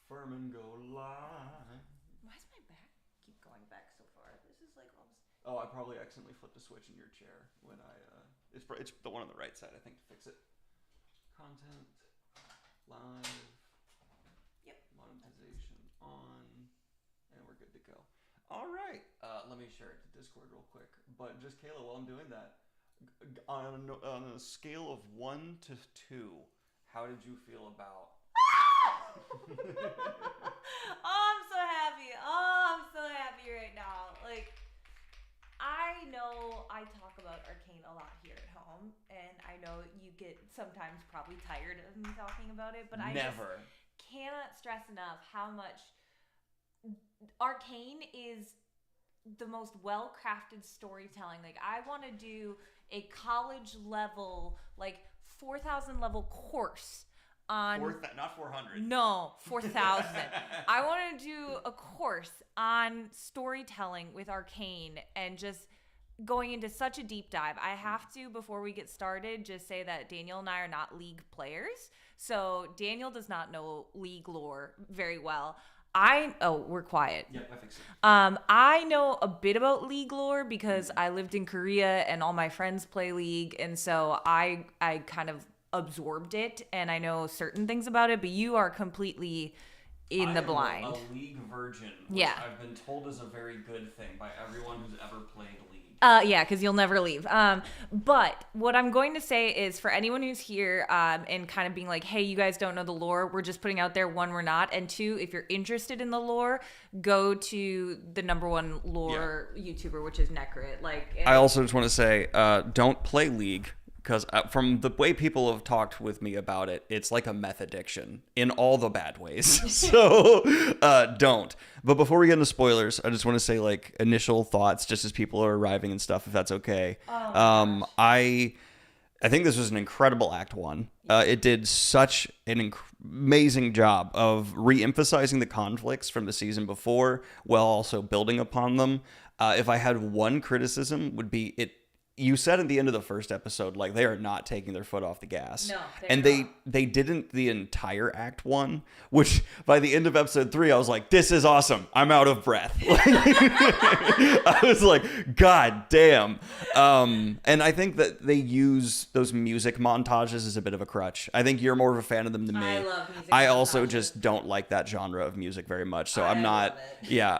Firmingo line. Why does my back keep going back so far? This is like almost... Oh, I probably accidentally flipped a switch in your chair when I, it's the one on the right side, I think, to fix it. Content, live, Yep. monetization on, and we're good to go. All right, let me share it to Discord real quick. But just Kayla, while I'm doing that, on a scale of 1 to 2, how did you feel about... I'm so happy. I'm so happy right now. Like, I know I talk about Arcane a lot here at home, and I know you get sometimes probably tired of me talking about it, but I Never. just cannot stress enough how much Arcane is the most well-crafted storytelling. Like, I want to do a college level, like 4,000 level course on not 400. No, 4,000. I want to do a course on storytelling with Arcane and just going into such a deep dive. I have to, before we get started, just say that Daniel and I are not League players. So Daniel does not know League lore very well. We're quiet. Yeah, I think so. I know a bit about League lore because I lived in Korea and all my friends play League, and so I kind of absorbed it, and I know certain things about it, but you are completely in the blind. I am a League virgin, which Yeah. I've been told is a very good thing by everyone who's ever played League. Yeah, because you'll never leave. But what I'm going to say is for anyone who's here and kind of being like, hey, you guys don't know the lore, we're just putting out there, 1, we're not, and 2, if you're interested in the lore, go to the #1 lore YouTuber, which is Necrit. I also just want to say, don't play League. Because from the way people have talked with me about it, it's like a meth addiction in all the bad ways. So don't. But before we get into spoilers, I just want to say like initial thoughts, just as people are arriving and stuff, if that's okay. I think this was an incredible Act 1. It did such an amazing job of re-emphasizing the conflicts from the season before, while also building upon them. If I had one criticism, would be it. You said at the end of the first episode, like, they are not taking their foot off the gas. No, and they didn't the entire Act 1, which by the end of episode 3, I was like, this is awesome. I'm out of breath. I was like, God damn. And I think that they use those music montages as a bit of a crutch. I think you're more of a fan of them than me. I love music I also montages. just don't like that genre of music very much. So I'm love not. it. Yeah.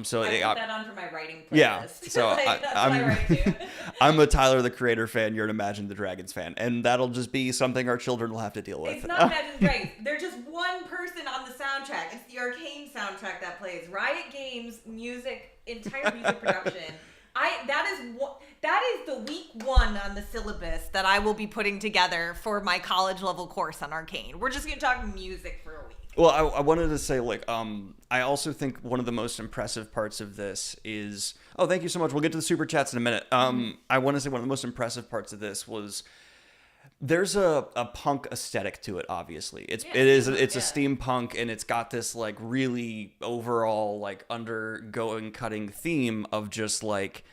So I put that on for my writing playlist. Yeah. So like, that's what I write to. I'm a Tyler the Creator fan. You're an Imagine the Dragons fan, and that'll just be something our children will have to deal with. It's not Imagine Dragons. They're just one person on the soundtrack. It's the Arcane soundtrack that plays. Riot Games music, entire music production. That is the week 1 on the syllabus that I will be putting together for my college level course on Arcane. We're just gonna talk music for a week. Well, I wanted to say, like, I also think one of the most impressive parts of this is... Oh, thank you so much. We'll get to the super chats in a minute. I want to say one of the most impressive parts of this was... There's a punk aesthetic to it, obviously. It's a steampunk, and it's got this, like, really overall, like, undergoing, cutting theme of just, like...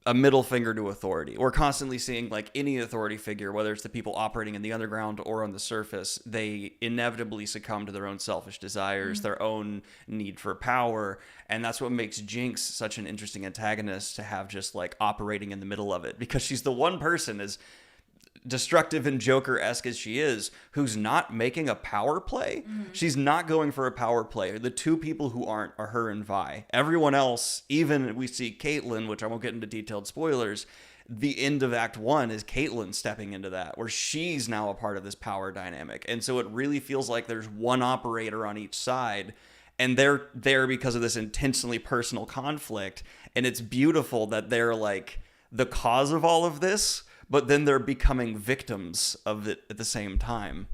a middle finger to authority. We're constantly seeing, like, any authority figure, whether it's the people operating in the underground or on the surface, they inevitably succumb to their own selfish desires, their own need for power, and that's what makes Jinx such an interesting antagonist to have just, like, operating in the middle of it, because she's the one person, as destructive and Joker-esque as she is, who's not making a power play. She's not going for a power play. The two people who aren't are her and Vi. Everyone else, even we see Caitlyn, which I won't get into detailed spoilers, the end of Act 1 is Caitlyn stepping into that, where she's now a part of this power dynamic. And so it really feels like there's one operator on each side, and they're there because of this intensely personal conflict. And it's beautiful that they're like the cause of all of this, but then they're becoming victims of it at the same time.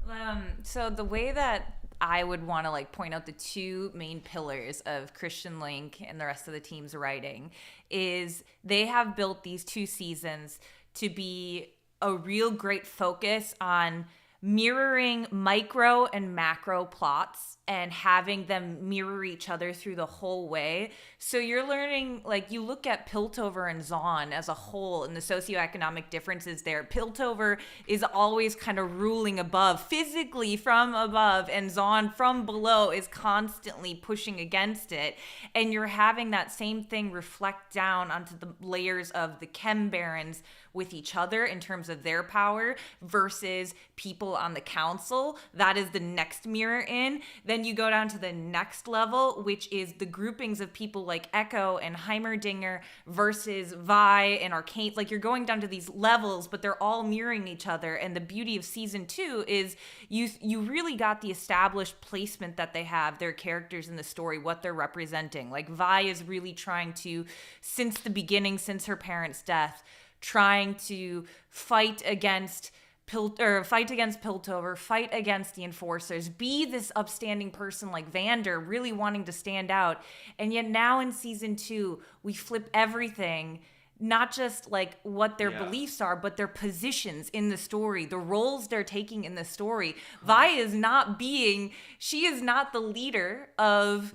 So the way that I would want to like point out the 2 main pillars of Christian Link and the rest of the team's writing is they have built these 2 seasons to be a real great focus on mirroring micro and macro plots and having them mirror each other through the whole way. So you're learning, like, you look at Piltover and Zaun as a whole and the socioeconomic differences there. Piltover is always kind of ruling above, physically from above, and Zaun from below is constantly pushing against it. And you're having that same thing reflect down onto the layers of the Chem Barons with each other in terms of their power versus people on the council. That is the next mirror in. Then you go down to the next level, which is the groupings of people like Ekko and Heimerdinger versus Vi and Arcane. Like, you're going down to these levels, but they're all mirroring each other. And the beauty of season 2 is you really got the established placement that they have, their characters in the story, what they're representing. Like, Vi is really trying to, since the beginning, since her parents' death, trying to fight against Piltover, fight against the enforcers, be this upstanding person like Vander, really wanting to stand out. And yet now in season 2, we flip everything, not just like what their beliefs are, but their positions in the story, the roles they're taking in the story. Vi is not she is not the leader of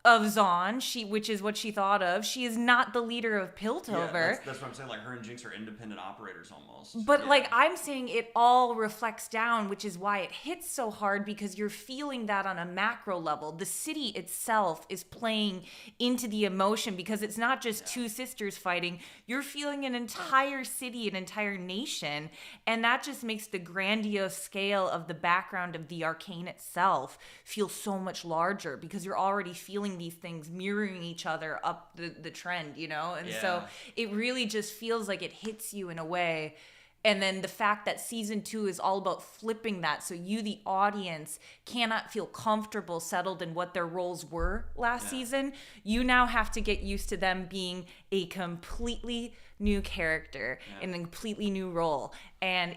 Zaun, which is what she thought of. She is not the leader of Piltover. Yeah, that's what I'm saying. Like, her and Jinx are independent operators almost. But like, I'm saying it all reflects down, which is why it hits so hard, because you're feeling that on a macro level. The city itself is playing into the emotion, because it's not just two sisters fighting. You're feeling an entire city, an entire nation. And that just makes the grandiose scale of the background of the Arcane itself feel so much larger, because you're already feeling these things mirroring each other up the trend, you know? And so it really just feels like it hits you in a way. And then the fact that season 2 is all about flipping that, so you, the audience, cannot feel comfortable, settled in what their roles were last season. You now have to get used to them being a completely new character in a completely new role. And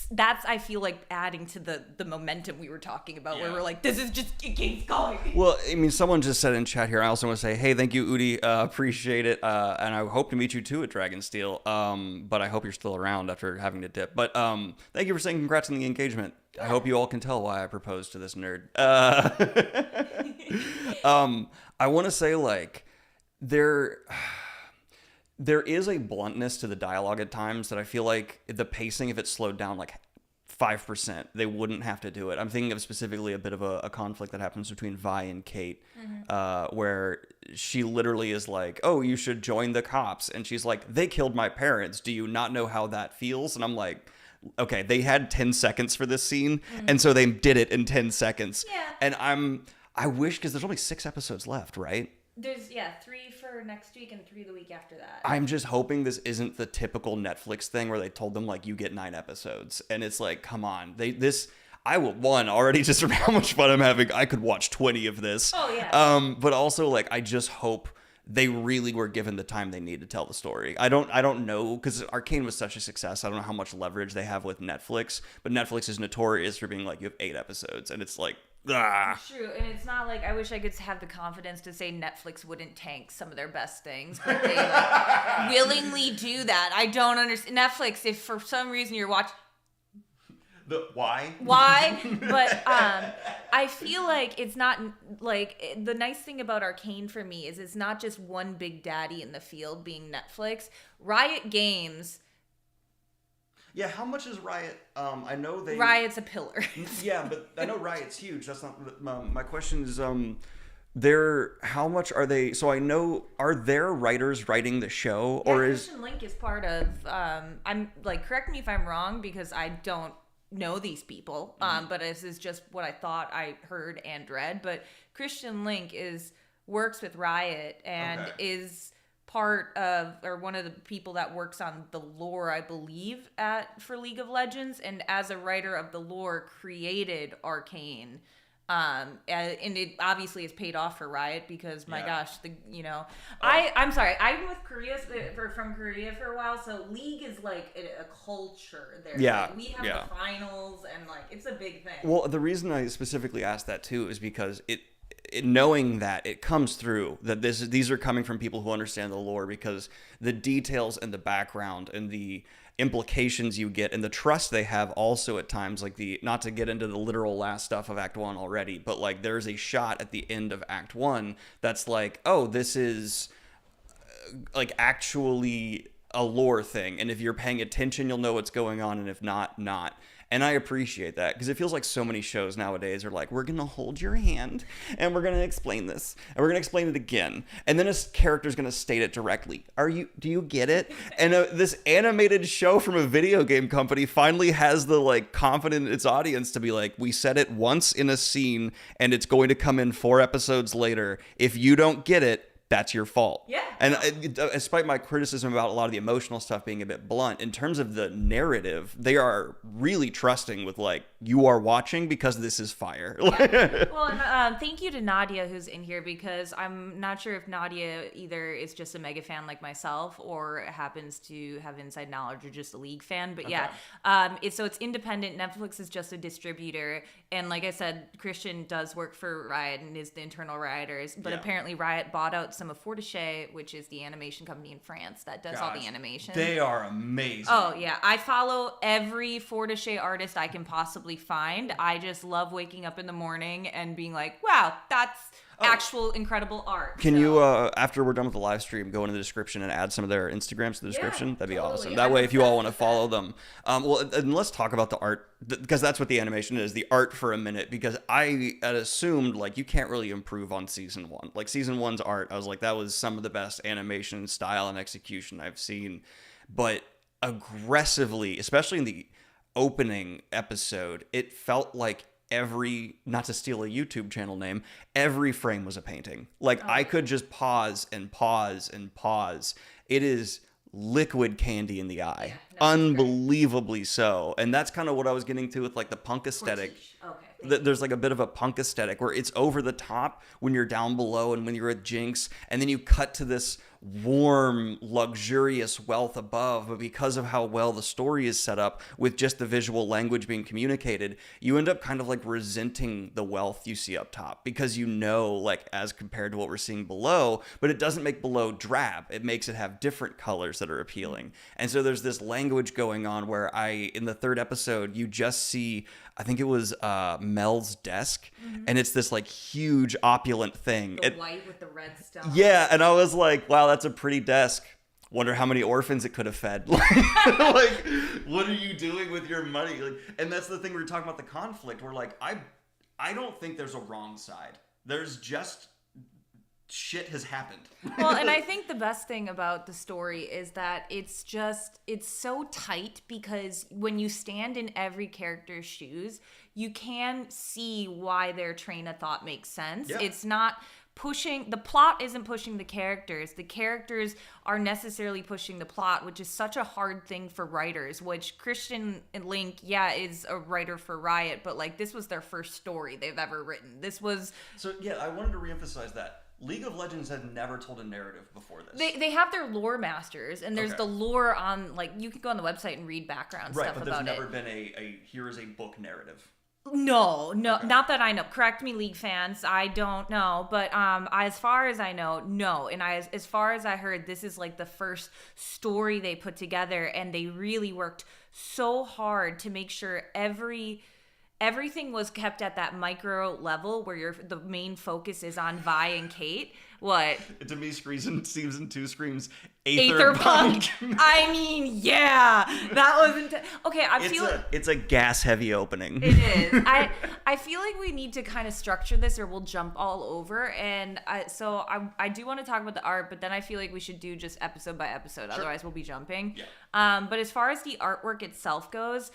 that's I feel like adding to the momentum we were talking about, where we're like, this is just, it keeps going. Well, I mean, someone just said in chat here, I also want to say, hey, thank you, Oʊʻkeɪ, appreciate it, and I hope to meet you too at Dragonsteel, but I hope you're still around after having to dip. But thank you for saying congrats on the engagement. I hope you all can tell why I proposed to this nerd. I want to say, like, there is a bluntness to the dialogue at times that I feel like the pacing, if it slowed down like 5%, they wouldn't have to do it. I'm thinking of specifically a bit of a conflict that happens between Vi and Kate, where she literally is like, oh, you should join the cops. And she's like, they killed my parents. Do you not know how that feels? And I'm like, okay, they had 10 seconds for this scene, and so they did it in 10 seconds. Yeah. And I wish, because there's only 6 episodes left, right? There's 3 for next week and 3 the week after that. I'm just hoping this isn't the typical Netflix thing where they told them, like, you get 9 episodes, and it's like, come on, I will, already just from how much fun I'm having, I could watch 20 of this. Oh yeah. But also, like, I just hope they really were given the time they need to tell the story. I don't know, because Arcane was such a success. I don't know how much leverage they have with Netflix, but Netflix is notorious for being like, you have 8 episodes, and it's like, True, and it's not like, I wish I could have the confidence to say Netflix wouldn't tank some of their best things, but they like, willingly do that. I don't understand. Netflix, if for some reason you're watching... Why? But I feel like it's not, like, the nice thing about Arcane for me is it's not just one big daddy in the field being Netflix. Riot Games... Yeah, how much is Riot? I know they... Riot's a pillar. Yeah, but I know Riot's huge. That's not... my question is, how much are they... So I know, are their writers writing the show? Yeah, or Christian Link is part of... I'm, like, correct me if I'm wrong, because I don't know these people. But this is just what I thought I heard and read. But Christian Link works with Riot and is... part of, or one of the people that works on the lore, I believe, for League of Legends, and as a writer of the lore, created Arcane. And it obviously has paid off for Riot, because my gosh, I'm sorry, I'm with Korea, from Korea for a while, so League is like a culture there. Yeah, like, we have the finals, and like, it's a big thing. Well, the reason I specifically asked that too is because knowing that it comes through that these are coming from people who understand the lore, because the details and the background and the implications you get and the trust they have also at times, like not to get into the literal last stuff of Act 1 already, but like there's a shot at the end of Act 1 that's like, oh, this is like actually a lore thing, and if you're paying attention you'll know what's going on, and if not. And I appreciate that, because it feels like so many shows nowadays are like, we're gonna hold your hand and we're gonna explain this and we're gonna explain it again, and then a character's gonna state it directly. Do you get it? And this animated show from a video game company finally has the like confidence in its audience to be like, we said it once in a scene and it's going to come in 4 episodes later. If you don't get it, that's your fault. Yeah. And despite my criticism about a lot of the emotional stuff being a bit blunt, in terms of the narrative, they are really trusting with like, you are watching because this is fire. Yeah. Well, and thank you to Nadia who's in here, because I'm not sure if Nadia either is just a mega fan like myself or happens to have inside knowledge or just a League fan. But yeah, so it's independent. Netflix is just a distributor. And like I said, Christian does work for Riot and is the internal Rioters. But apparently Riot bought out some of Portrayal, which is the animation company in France that does all the animation. They are amazing. Oh yeah, I follow every Portrayal artist I can possibly find. I just love waking up in the morning and being like, wow, that's actual incredible art. Can you, after we're done with the live stream, go into the description and add some of their Instagrams to the description? That'd be awesome. That way, if you all want to follow them. Well, and let's talk about the art, because that's what the animation is, the art for a minute, because I had assumed, like, you can't really improve on Season 1. Like, Season 1's art, I was like, that was some of the best animation style and execution I've seen. But aggressively, especially in the opening episode, it felt like not to steal a YouTube channel name, every frame was a painting. Like, I could just pause and pause and pause. It is liquid candy in the eye. Unbelievably so. And that's kind of what I was getting to with like the punk aesthetic. There's like a bit of a punk aesthetic where it's over the top when you're down below and when you're with Jinx, and then you cut to this warm, luxurious wealth above. But because of how well the story is set up with just the visual language being communicated, you end up kind of like resenting the wealth you see up top, because you know, like, as compared to what we're seeing below, but it doesn't make below drab. It makes it have different colors that are appealing. And so there's this language going on where in the 3rd episode, you just see, I think it was Mel's desk, and it's this like huge opulent thing. The white with the red stuff. Yeah, and I was like, wow, that's a pretty desk. Wonder how many orphans it could have fed. Like, what are you doing with your money? Like, and that's the thing, we were talking about the conflict. We're like, I don't think there's a wrong side. There's just shit has happened. Well, and I think the best thing about the story is that it's so tight, because when you stand in every character's shoes, you can see why their train of thought makes sense. Yeah. It's not pushing, the plot isn't pushing the characters are necessarily pushing the plot, which is such a hard thing for writers, which Christian Link is a writer for Riot, but like, this was their first story they've ever written. I wanted to reemphasize that League of Legends had never told a narrative before this. They have their lore masters, and there's the lore on, like, you can go on the website and read background stuff about it. Right, but there's never been here is a book narrative. No, not that I know. Correct me, League fans. I don't know, but as far as I know, no. And as far as I heard, this is like the first story they put together, and they really worked so hard to make sure everything was kept at that micro level where the main focus is on Vi and Kate. What? To me, Season 2 screams Aether Punk. I mean, yeah, that wasn't okay. It's a gas heavy opening. It is. I feel like we need to kind of structure this, or we'll jump all over. And so I do want to talk about the art, but then I feel like we should do just episode by episode. Sure. Otherwise, we'll be jumping. Yeah. But as far as the artwork itself goes,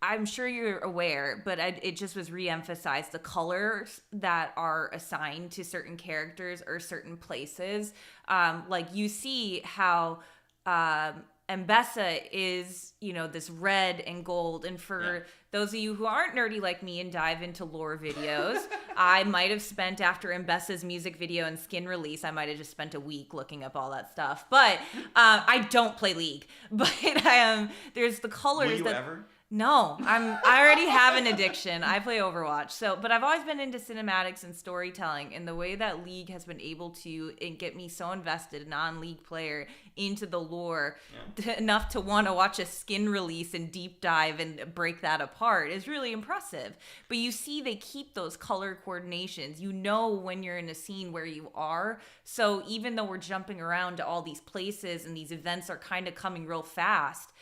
I'm sure you're aware, but it just was re-emphasized. The colors that are assigned to certain characters or certain places. Like, you see how Ambessa is, this red and gold. And for those of you who aren't nerdy like me and dive into lore videos, I might have spent, after Ambessa's music video and skin release, I might have just spent a week looking up all that stuff. But I don't play League. But there's the colors. Will you ever? No, I already have an addiction. I play Overwatch. But I've always been into cinematics and storytelling, and the way that League has been able to get me so invested, non-League player, into the lore enough to want to watch a skin release and deep dive and break that apart is really impressive. But you see they keep those color coordinations. You know when you're in a scene where you are. So even though we're jumping around to all these places and these events are kind of coming real fast,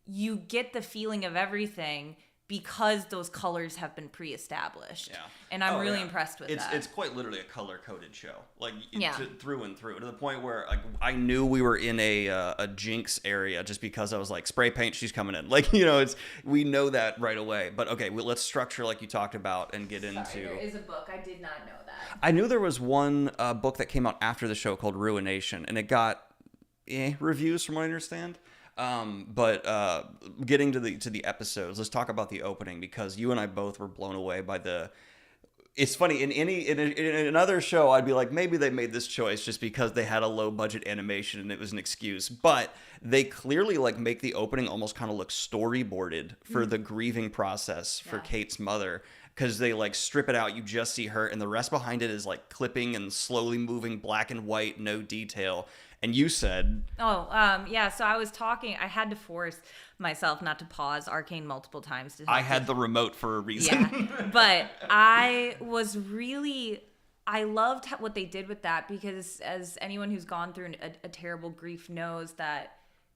you get the feeling of everything because those colors have been pre-established. Yeah. And I'm really impressed with that. It's quite literally a color-coded show. Like, through and through. To the point where, like, I knew we were in a Jinx area just because I was like, spray paint, she's coming in. Like, we know that right away. But, okay, let's structure like you talked about and get into... There is a book. I did not know that. I knew there was one book that came out after the show called Ruination, and it got reviews from what I understand. But getting to the episodes, let's talk about the opening, because you and I both were blown away by it's funny, in another show I'd be like, maybe they made this choice just because they had a low budget animation and it was an excuse, but they clearly like make the opening almost kind of look storyboarded for the grieving process for Kate's mother, because they like strip it out, you just see her, and the rest behind it is like clipping and slowly moving, black and white, no detail. And you said... so I was talking, I had to force myself not to pause Arcane multiple times. I had the remote for a reason. Yeah, but I loved what they did with that, because as anyone who's gone through a terrible grief knows, that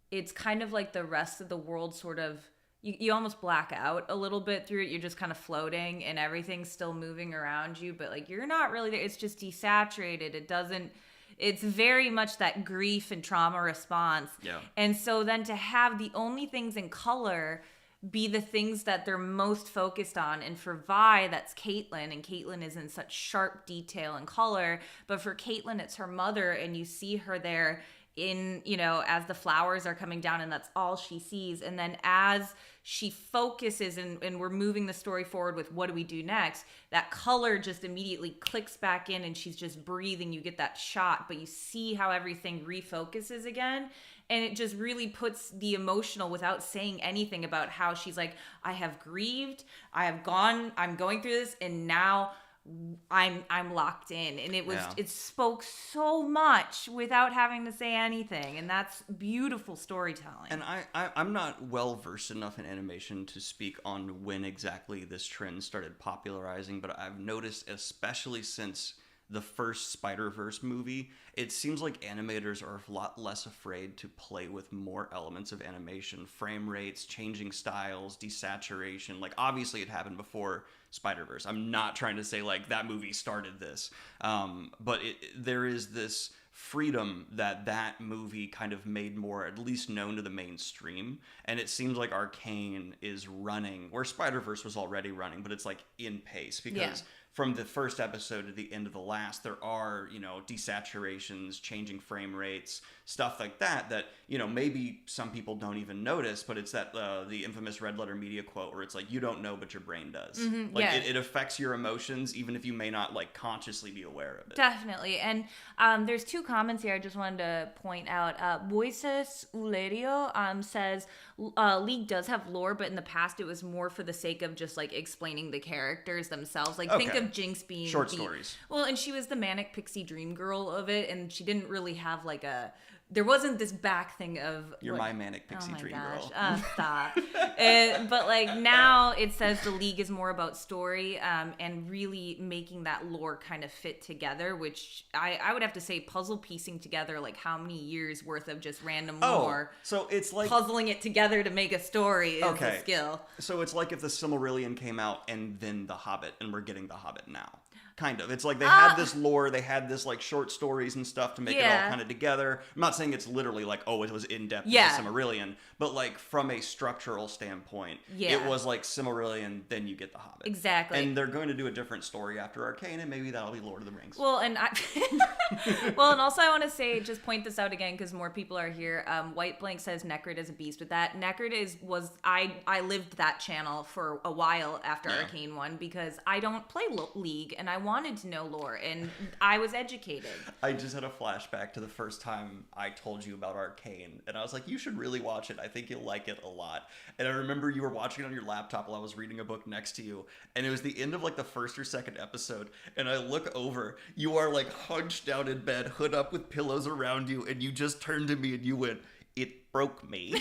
it's kind of like the rest of the world sort of... You almost black out a little bit through it. You're just kind of floating and everything's still moving around you, but like you're not really there. It's just desaturated. It's very much that grief and trauma response. Yeah. And so then to have the only things in color be the things that they're most focused on. And for Vi, that's Caitlyn, and Caitlyn is in such sharp detail and color. But for Caitlyn, it's her mother, and you see her there in, as the flowers are coming down, and that's all she sees. And then as she focuses and we're moving the story forward with what do we do next, that color just immediately clicks back in and she's just breathing. You get that shot, but you see how everything refocuses again. And it just really puts the emotional, without saying anything, about how she's like, I have grieved, I'm going through this, and now I'm locked in. And it spoke so much without having to say anything, and that's beautiful storytelling. And I'm not well versed enough in animation to speak on when exactly this trend started popularizing, but I've noticed, especially since the first Spider-Verse movie, it seems like animators are a lot less afraid to play with more elements of animation, frame rates, changing styles, desaturation. Like, obviously it happened before Spider-Verse. I'm not trying to say like that movie started this, but there is this freedom that movie kind of made more at least known to the mainstream, and it seems like Arcane is running where Spider-Verse was already running, but it's like in pace, because from the first episode to the end of the last, there are, desaturations, changing frame rates, stuff like that, maybe some people don't even notice, but it's that the infamous Red Letter Media quote where it's like, you don't know, but your brain does. Mm-hmm, it affects your emotions, even if you may not like consciously be aware of it. Definitely. And there's two comments here I just wanted to point out. Voices Ulerio says, League does have lore, but in the past it was more for the sake of just like explaining the characters themselves. Like, think of Jinx being short stories. Well, and she was the manic pixie dream girl of it, and she didn't really have like there wasn't this back thing of... You're my manic pixie dream girl. Stop. But like now it says the League is more about story and really making that lore kind of fit together, which I would have to say puzzle piecing together like how many years worth of just random lore. So it's like... puzzling it together to make a story is a skill. So it's like if the Silmarillion came out and then The Hobbit, and we're getting The Hobbit now. Kind of. It's like they had this lore, they had this like short stories and stuff to make it all kind of together. I'm not saying it's literally like, it was in depth with the Silmarillion, but like from a structural standpoint, it was like Silmarillion, then you get The Hobbit. Exactly. And they're going to do a different story after Arcane, and maybe that'll be Lord of the Rings. Well, and and also I want to say, just point this out again because more people are here. White Blank says Necrid is a beast with that. Necrid I lived that channel for a while after Arcane 1 because I don't play League, and I wanted to know lore, and I was educated. I just had a flashback to the first time I told you about Arcane, and I was like, you should really watch it. I think you'll like it a lot. And I remember you were watching it on your laptop while I was reading a book next to you, and it was the end of like the first or second episode, and I look over, you are like hunched down in bed, hood up with pillows around you, and you just turned to me and you went, "It broke me."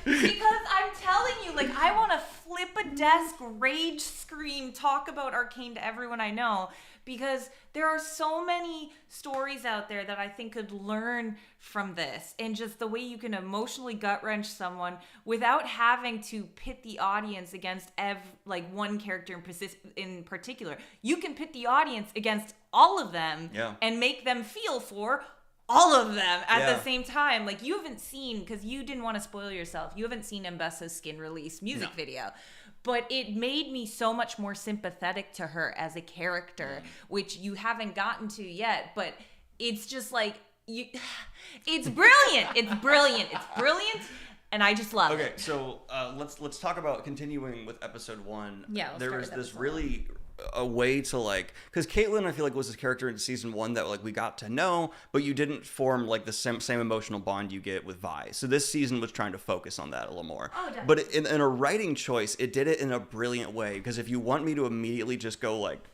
Because I'm telling you, like, I want to flip a desk, rage scream, talk about Arcane to everyone I know, because there are so many stories out there that I think could learn from this, and just the way you can emotionally gut wrench someone without having to pit the audience against one character in particular. You can pit the audience against all of them and make them feel for all of them at the same time. Like, you haven't seen, because you didn't want to spoil yourself, you haven't seen Ambessa's Skin Release music video. But it made me so much more sympathetic to her as a character, which you haven't gotten to yet. But it's just like, it's brilliant. It's brilliant. It's brilliant. And I just love it. Okay, so let's talk about continuing with episode 1. Yeah, there was this really a way to, like, because Caitlyn, I feel like, was this character in season 1 that, like, we got to know, but you didn't form like the same emotional bond you get with Vi. So this season was trying to focus on that a little more. Oh, definitely. But in a writing choice, it did it in a brilliant way, because if you want me to immediately just go like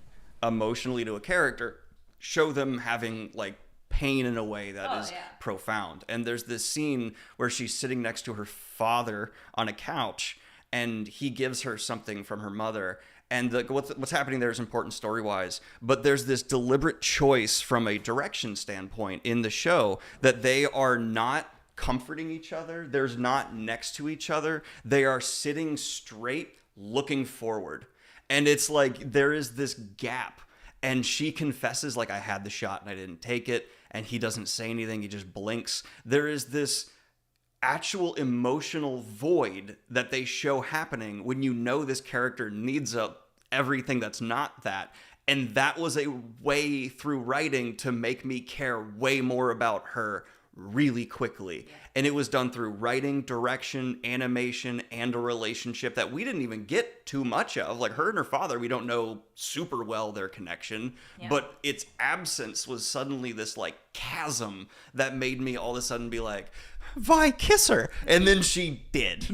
emotionally to a character, show them having like pain in a way that is profound. And there's this scene where she's sitting next to her father on a couch, and he gives her something from her mother. And what's happening there is important story-wise, but there's this deliberate choice from a direction standpoint in the show that they are not comforting each other. They're not next to each other. They are sitting straight, looking forward. And it's like there is this gap. And she confesses, like, I had the shot and I didn't take it. And he doesn't say anything. He just blinks. There is this actual emotional void that they show happening when you know this character needs everything that's not that. And that was a way through writing to make me care way more about her really quickly. And it was done through writing, direction, animation, and a relationship that we didn't even get too much of. Like, her and her father, we don't know super well their connection, but its absence was suddenly this like chasm that made me all of a sudden be like, Vi, kiss her. And then she did.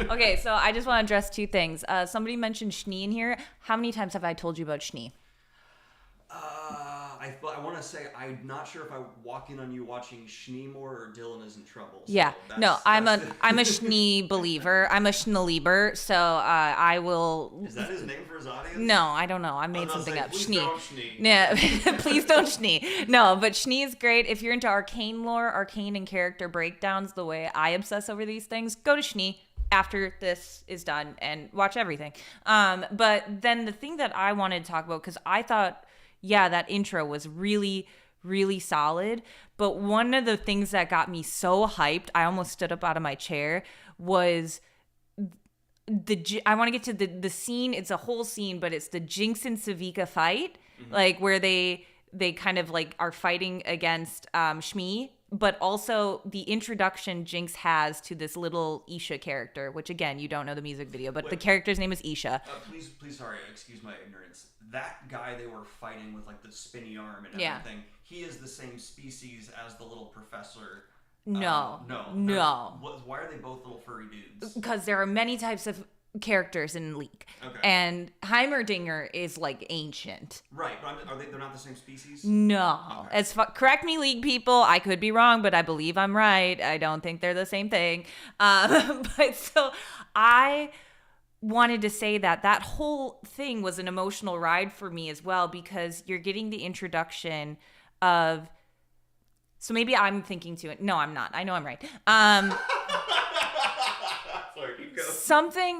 Okay, so I just want to address two things. Somebody mentioned Schnee in here. How many times have I told you about Schnee? I want to say I'm not sure if I walk in on you watching Schnee more or Dylan is in trouble. So yeah, no, I'm a Schnee believer. I'm a Schnelieber, so I will. Is that his name for his audience? No, I don't know. I made something up. Please Schnee. don't Schnee. Yeah, please don't Schnee. No, but Schnee is great. If you're into Arcane lore, Arcane and character breakdowns, the way I obsess over these things, go to Schnee after this is done and watch everything. But then the thing that I wanted to talk about, because I thought, yeah, that intro was really, really solid. But one of the things that got me so hyped, I almost stood up out of my chair, was I want to get to the scene. It's a whole scene, but it's the Jinx and Savika fight, like where they kind of like are fighting against Shmi, but also the introduction Jinx has to this little Isha character, which again, you don't know the music video, but the character's name is Isha. Please, sorry, excuse my ignorance. That guy they were fighting with like the spinny arm and everything, he is the same species as the little professor. No. Why are they both little furry dudes? Because there are many types of characters in League. Okay. And Heimerdinger is like ancient. Right, but they're not the same species? No. Okay. Correct me, League people. I could be wrong, but I believe I'm right. I don't think they're the same thing. But so I wanted to say that whole thing was an emotional ride for me as well, because you're getting the introduction of. So maybe I'm thinking to it. No, I'm not. I know I'm right.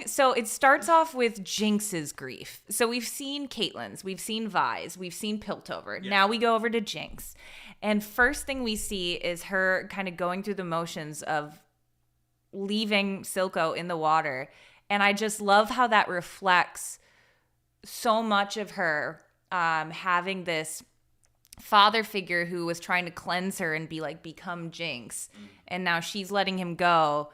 So it starts off with Jinx's grief. So we've seen Caitlyn's, we've seen Vi's, we've seen Piltover. Yeah. Now we go over to Jinx. And first thing we see is her kind of going through the motions of leaving Silco in the water. And I just love how that reflects so much of her having this father figure who was trying to cleanse her and become Jinx. And now she's letting him go.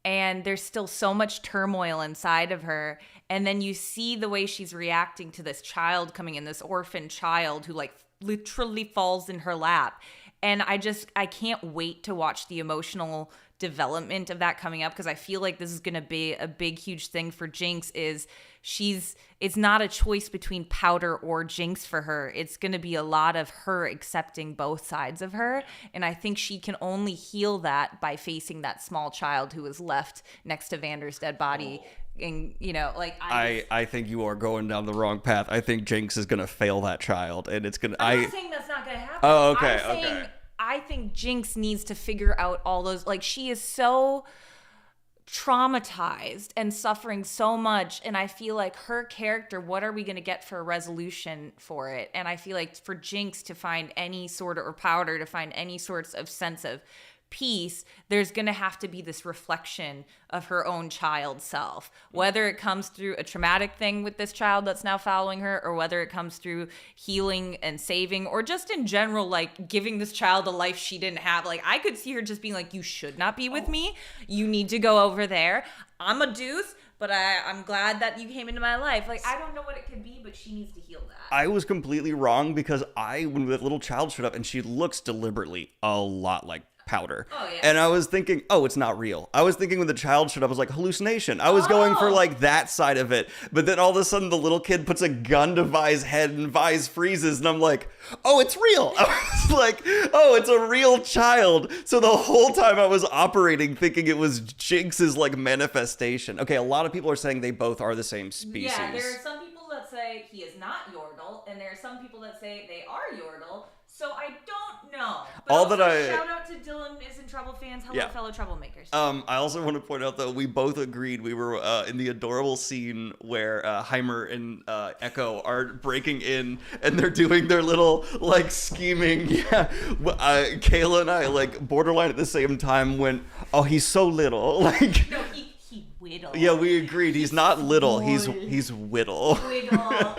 And there's still so much turmoil inside of her. And then you see the way she's reacting to this child coming in, this orphan child who like literally falls in her lap. And I can't wait to watch the emotional development of that coming up, because I feel like this is going to be a big, huge thing for Jinx. It's not a choice between Powder or Jinx for her. It's going to be a lot of her accepting both sides of her. And I think she can only heal that by facing that small child who was left next to Vander's dead body. And, you know, like I think you are going down the wrong path. I think Jinx is going to fail that child, and it's going to... I'm not saying that's not going to happen. Oh, okay, I'm saying I think Jinx needs to figure out all those, like, she is so traumatized and suffering so much, and I feel like her character, what are we going to get for a resolution for it? And I feel like for Jinx to find any sort of, or Powder to find any sorts of sense of peace, there's going to have to be this reflection of her own child self, whether it comes through a traumatic thing with this child that's now following her, or whether it comes through healing and saving, or just in general, like giving this child a life she didn't have. Like, I could see her just being like, you should not be with me. You need to go over there. I'm a deuce, but I'm glad that you came into my life. Like, I don't know what it could be, but she needs to heal that. I was completely wrong, because when the little child showed up, and she looks deliberately a lot like Powder. Oh, yeah. And I was thinking, oh, it's not real. I was thinking when the child showed up, I was like, hallucination. I was going for like that side of it. But then all of a sudden the little kid puts a gun to Vi's head and Vi's freezes. And I'm like, oh, it's real. I was like, oh, it's a real child. So the whole time I was operating thinking it was Jinx's like manifestation. Okay, a lot of people are saying they both are the same species. Yeah, there are some people that say he is not Yordle, and there are some people that say they are Yordle. So I don't know. But shout out to Dylan is in Trouble fans. Hello, fellow troublemakers. I also want to point out, though, we both agreed we were in the adorable scene where Heimer and Ekko are breaking in, and they're doing their little like scheming. Yeah, Kayla and I like borderline at the same time went, oh, he's so little. Like, no, he whittle. Yeah, we agreed. He's not little. He's whittle. Whittle.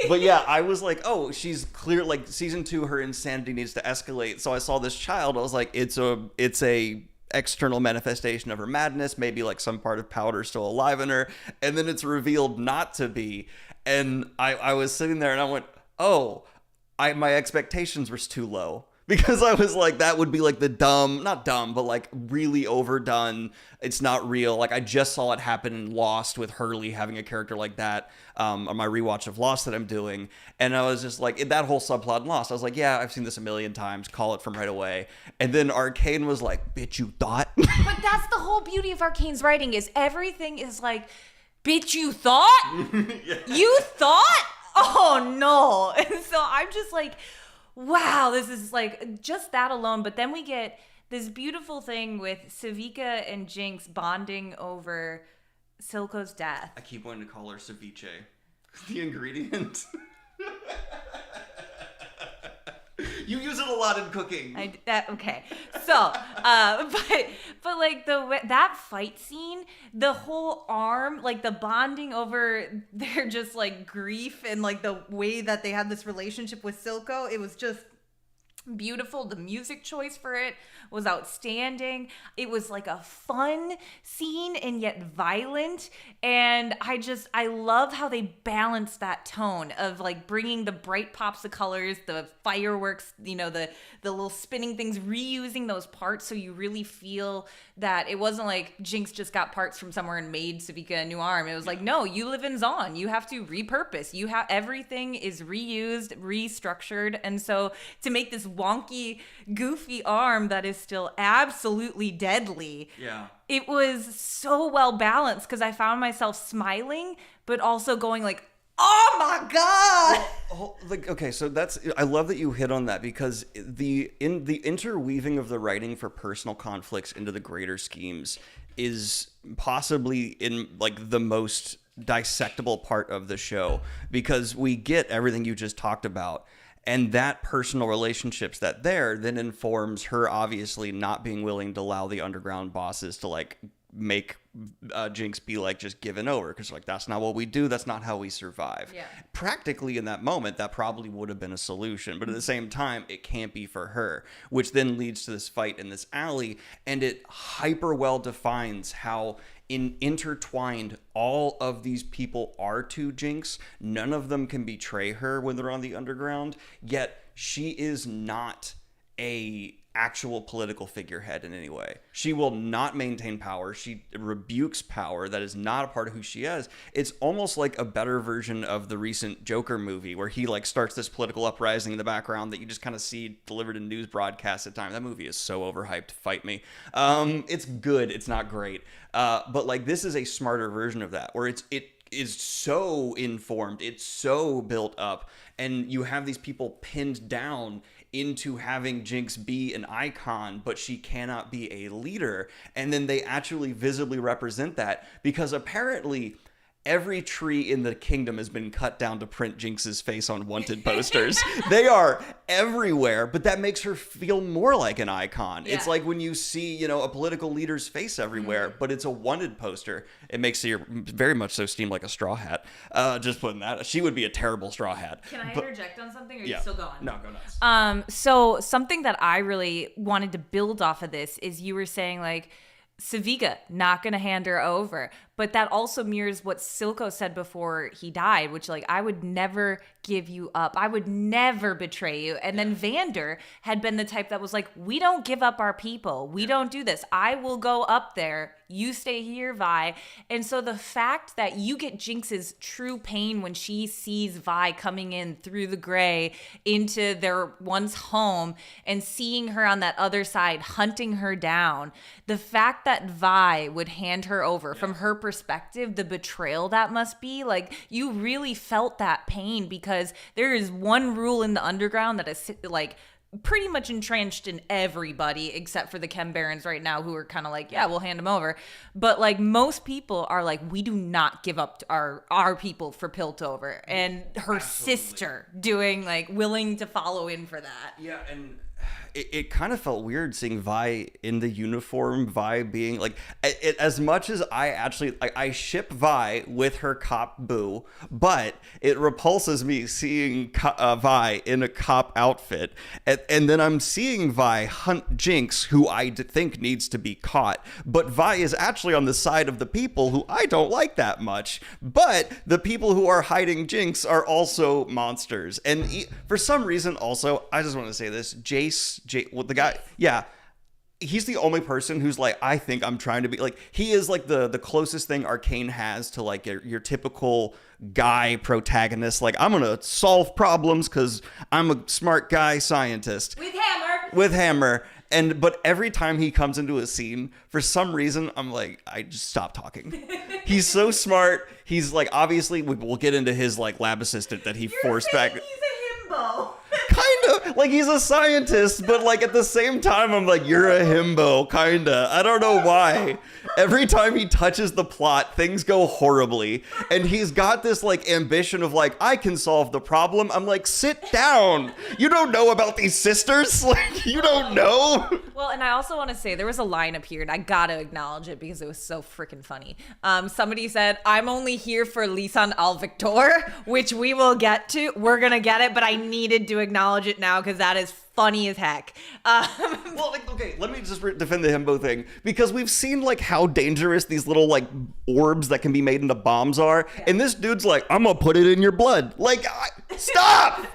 But yeah, I was like, oh, she's clear. Like season 2, her insanity needs to escalate. So I saw this child. I was like, it's a external manifestation of her madness. Maybe like some part of Powder still alive in her. And then it's revealed not to be. And I was sitting there and I went, oh, my expectations were too low. Because I was like, that would be like the not dumb, but like really overdone. It's not real. Like I just saw it happen in Lost with Hurley having a character like that on my rewatch of Lost that I'm doing. And I was just like, that whole subplot in Lost, I was like, yeah, I've seen this a million times. Call it from right away. And then Arcane was like, bitch, you thought? But that's the whole beauty of Arcane's writing, is everything is like, bitch, you thought? Yeah. You thought? Oh, no. And so I'm just like, wow, this is like just that alone. But then we get this beautiful thing with Savika and Jinx bonding over Silco's death. I keep wanting to call her ceviche. The ingredient. You use it a lot in cooking. Okay. So, but like that fight scene, the whole arm, like the bonding over their just like grief and like the way that they had this relationship with Silco, it was just beautiful. The music choice for it was outstanding. It was like a fun scene and yet violent, and I love how they balanced that tone of like bringing the bright pops of colors, the fireworks, you know, the little spinning things, reusing those parts so you really feel that it wasn't like Jinx just got parts from somewhere and made Savika a new arm. It was like, no, you live in Zaun, you have to repurpose, you have everything is reused, restructured. And so to make this wonky, goofy arm that is still absolutely deadly. Yeah. It was so well balanced because I found myself smiling, but also going like, oh my God. Well, like, okay, so I love that you hit on that, because the interweaving of the writing for personal conflicts into the greater schemes is possibly in like the most dissectable part of the show, because we get everything you just talked about. And that personal relationships that then informs her obviously not being willing to allow the underground bosses to like make Jinx be like just given over, because like that's not what we do, that's not how we survive. Yeah. Practically in that moment that probably would have been a solution, but at the same time it can't be for her, which then leads to this fight in this alley, and it hyper well defines how intertwined all of these people are to Jinx. None of them can betray her when they're on the underground, yet she is not a actual political figurehead in any way. She will not maintain power. She rebukes power. That is not a part of who she is. It's almost like a better version of the recent Joker movie where he like starts this political uprising in the background that you just kind of see delivered in news broadcasts at times. That movie is so overhyped. Fight me. It's good. It's not great. But like this is a smarter version of that where it is so informed. It's so built up, and you have these people pinned down into having Jinx be an icon, but she cannot be a leader. And then they actually visibly represent that because apparently every tree in the kingdom has been cut down to print Jinx's face on wanted posters. They are everywhere, but that makes her feel more like an icon. Yeah. It's like when you see, you know, a political leader's face everywhere, but it's a wanted poster. It makes her very much so seem like a straw hat. Just putting that. She would be a terrible straw hat. Can I interject on something, or are you still going? No, go nuts. So something that I really wanted to build off of this is you were saying like, Saviga, not going to hand her over. But that also mirrors what Silco said before he died, which like, I would never give you up. I would never betray you. And then Vander had been the type that was like, we don't give up our people. We don't do this. I will go up there. You stay here, Vi. And so the fact that you get Jinx's true pain when she sees Vi coming in through the gray into their once home and seeing her on that other side, hunting her down. The fact that Vi would hand her over from her perspective, the betrayal that must be, like, you really felt that pain because there is one rule in the underground that is like pretty much entrenched in everybody except for the Chem Barons right now, who are kind of like, yeah, we'll hand him over. But like most people are like, we do not give up our people for Piltover. And her sister doing like willing to follow in for that. Yeah, and it kind of felt weird seeing Vi in the uniform, Vi being like, as much as I actually, I ship Vi with her cop boo, but it repulses me seeing Vi in a cop outfit. And then I'm seeing Vi hunt Jinx, who I think needs to be caught. But Vi is actually on the side of the people who I don't like that much. But the people who are hiding Jinx are also monsters. And for some reason also, I just want to say this, Jayce, well, the guy, yeah, he's the only person who's like, I think I'm trying to be like, he is like the closest thing Arcane has to like your typical guy protagonist. Like, I'm gonna solve problems because I'm a smart guy scientist with hammer. But every time he comes into a scene, for some reason, I'm like, I just stop talking. He's so smart. He's like, obviously, we'll get into his like lab assistant that he forced back. He's a himbo. Kind of like he's a scientist, but like at the same time, I'm like, you're a himbo, kinda. I don't know why. Every time he touches the plot, things go horribly, and he's got this like ambition of like, I can solve the problem. I'm like, sit down. You don't know about these sisters. Like, you don't know. Well, and I also want to say there was a line up here, and I gotta acknowledge it because it was so freaking funny. Somebody said, "I'm only here for Lisan al Viktor," which we will get to. We're gonna get it, but I needed to acknowledge it now because that is funny as heck. Well, like, okay, let me just defend the himbo thing, because we've seen like how dangerous these little like orbs that can be made into bombs are, and this dude's like, I'm gonna put it in your blood. Like, stop!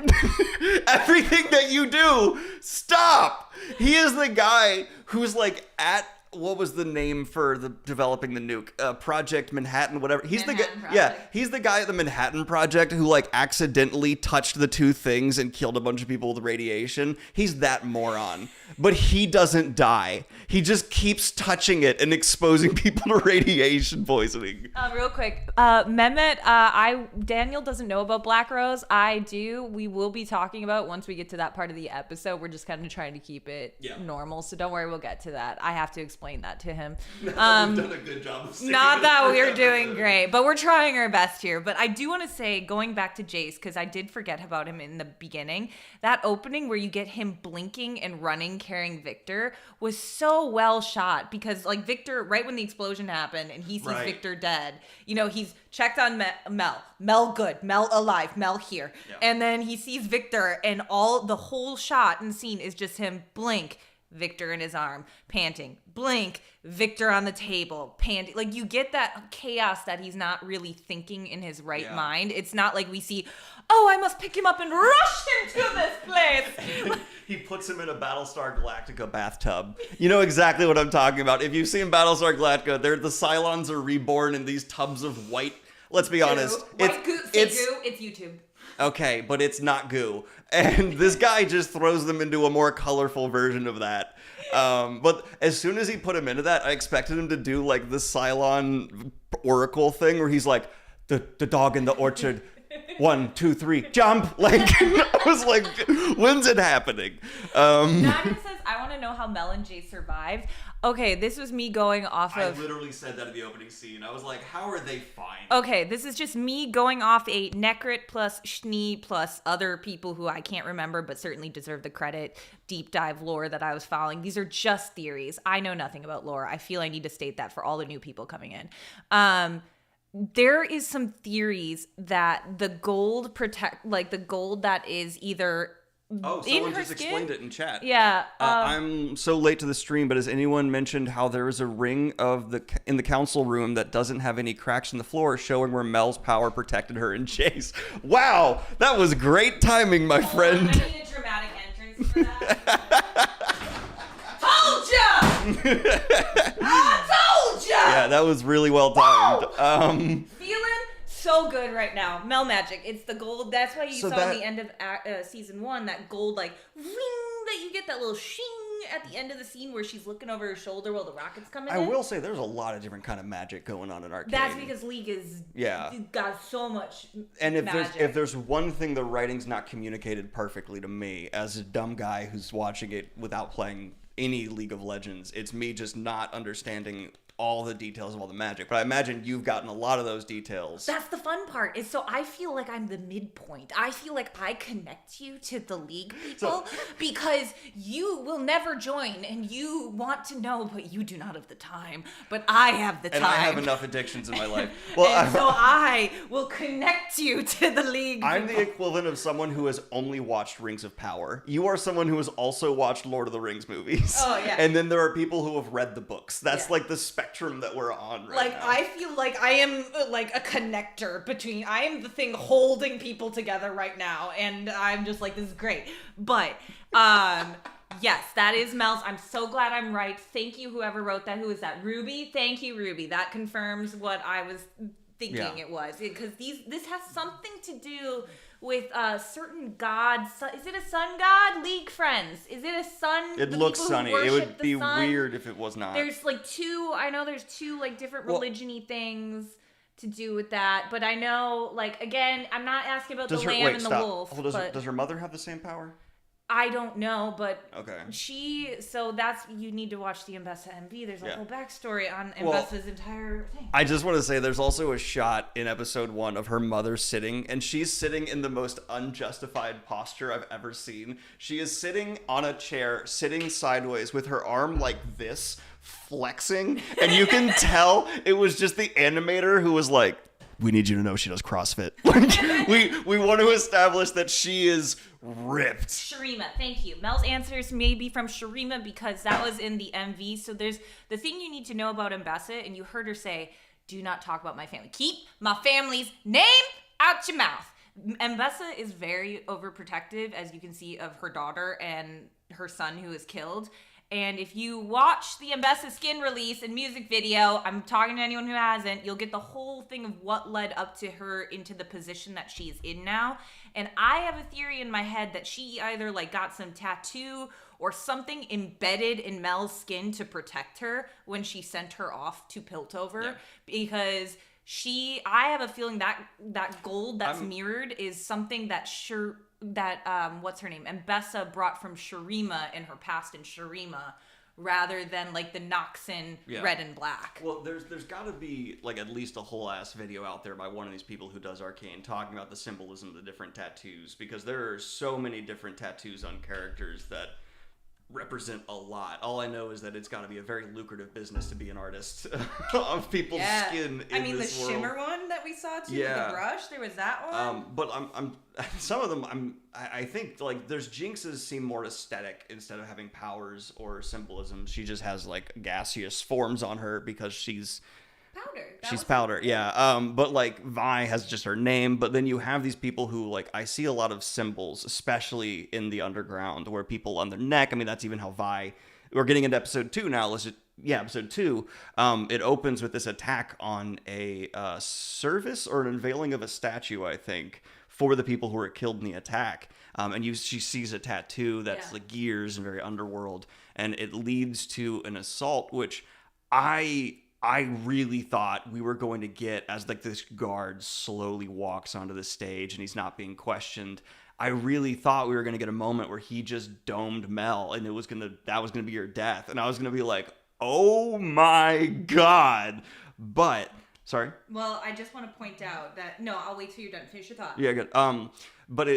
Everything that you do, stop! He is the guy who's like at, what was the name for the developing the nuke? Project Manhattan, whatever. He's Manhattan the guy. Project. Yeah, he's the guy at the Manhattan Project who like accidentally touched the two things and killed a bunch of people with radiation. He's that moron, but he doesn't die. He just keeps touching it and exposing people to radiation poisoning. Real quick, Mehmet, Daniel doesn't know about Black Rose. I do. We will be talking about it once we get to that part of the episode. We're just kind of trying to keep it normal, so don't worry, we'll get to that. I have to explain that to him. We've done a good job of not that we're doing great, but we're trying our best here. But I do want to say, going back to Jayce, because I did forget about him in the beginning, that opening where you get him blinking and running carrying Viktor was so well shot, because like Viktor, right when the explosion happened and he sees Viktor dead, you know, he's checked on Mel good, Mel alive, Mel here. And then he sees Viktor, and the whole shot and scene is just him blink, Viktor in his arm, panting. Blink, Viktor on the table, panting. Like, you get that chaos that he's not really thinking in his right mind. It's not like we see, oh, I must pick him up and rush him to this place. He puts him in a Battlestar Galactica bathtub. You know exactly what I'm talking about. If you've seen Battlestar Galactica, the Cylons are reborn in these tubs of white. Let's be honest. It's YouTube. Okay, but it's not goo. And this guy just throws them into a more colorful version of that. But as soon as he put him into that, I expected him to do like the Cylon Oracle thing where he's like, the dog in the orchard. 1, 2, 3, jump! Like, I was like, when's it happening? Nadia says, I want to know how Mel and Jayce survived. Okay, this was me going off of... I literally said that in the opening scene. I was like, how are they fine? Okay, this is just me going off a Necrit plus Schnee plus other people who I can't remember but certainly deserve the credit, deep dive lore that I was following. These are just theories. I know nothing about lore. I feel I need to state that for all the new people coming in. There is some theories that the gold the gold that is either someone just explained it in chat. Yeah. I'm so late to the stream, but has anyone mentioned how there is a ring in the council room that doesn't have any cracks in the floor, showing where Mel's power protected her and Jayce? Wow, that was great timing, my friend. I need a dramatic entrance for that. Told ya! I told ya! Yeah, that was really well timed. Feeling so good right now. Mel Magic. It's the gold. That's why you saw at the end of season 1, that gold, like, ring, that you get that little shing at the end of the scene where she's looking over her shoulder while the rocket's coming in. I will say there's a lot of different kind of magic going on in Arcane. That's because League is got so much magic. If there's one thing the writing's not communicated perfectly to me as a dumb guy who's watching it without playing any League of Legends, it's me just not understanding all the details of all the magic. But I imagine you've gotten a lot of those details. That's the fun part, is so I feel like I'm the midpoint. I feel like I connect you to the League people because you will never join and you want to know, but you do not have the time. But I have the time. And I have enough addictions in my life. Well, so I will connect you to the League I'm people. the equivalent of someone who has only watched Rings of Power. You are someone who has also watched Lord of the Rings movies. Oh, yeah. And then there are people who have read the books. That's like the spectrum that we're on right now. I feel like I am like a connector between, I am the thing holding people together right now, and I'm just like, this is great. But yes, that is Mel's. I'm so glad I'm right. Thank you, whoever wrote that. Who is that? Ruby? Thank you, Ruby. That confirms what I was thinking it was, because this has something to do with certain gods. Is it a sun god? League friends. Is it a sun? It looks sunny. It would be weird if it was not. There's like two like different religion-y things to do with that. But I know, like, again, I'm not asking about the lamb and the wolf. Does her mother have the same power? I don't know, but okay. So that's, you need to watch the Ambessa MV. There's a whole backstory on Ambessa's entire thing. I just want to say there's also a shot in episode 1 of her mother sitting, and she's sitting in the most unjustified posture I've ever seen. She is sitting on a chair, sitting sideways with her arm like this, flexing, and you can tell it was just the animator who was like, we need you to know she does CrossFit. Like, we want to establish that she is ripped. Shurima, thank you. Mel's answers may be from Shurima because that was in the MV. So there's the thing you need to know about Ambessa, and you heard her say, do not talk about my family. Keep my family's name out your mouth. Ambessa is very overprotective, as you can see, of her daughter and her son who is killed. And if you watch the Ambessa skin release and music video, I'm talking to anyone who hasn't, you'll get the whole thing of what led up to her into the position that she's in now. And I have a theory in my head that she either like got some tattoo or something embedded in Mel's skin to protect her when she sent her off to Piltover. Because I have a feeling that gold that's mirrored is something that what's her name? Ambessa brought from Shurima in her past in Shurima, rather than like the Noxon red and black. Well, there's got to be like at least a whole ass video out there by one of these people who does Arcane talking about the symbolism of the different tattoos, because there are so many different tattoos on characters that represent a lot. All I know is that it's got to be a very lucrative business to be an artist of people's skin. I mean, this the world. shimmer one that we saw too, with the brush. There was that one. But I'm some of them. I think like there's Jinx's seem more aesthetic instead of having powers or symbolism. She just has like gaseous forms on her because she's powder. She's powder, yeah. But like Vi has just her name, but then you have these people who like I see a lot of symbols, especially in the underground, where people on their neck. I mean, that's even how Vi. We're getting into episode 2 now. Episode 2. It opens with this attack on a service or an unveiling of a statue, I think, for the people who were killed in the attack. And she sees a tattoo that's like gears and very underworld, and it leads to an assault, which I really thought we were going to get as like this guard slowly walks onto the stage and he's not being questioned. I really thought we were going to get a moment where he just domed Mel and that was going to be her death. And I was going to be like, oh my God. But sorry. Well, I just want to point out that I'll wait till you're done. Finish your thought. Yeah, good. But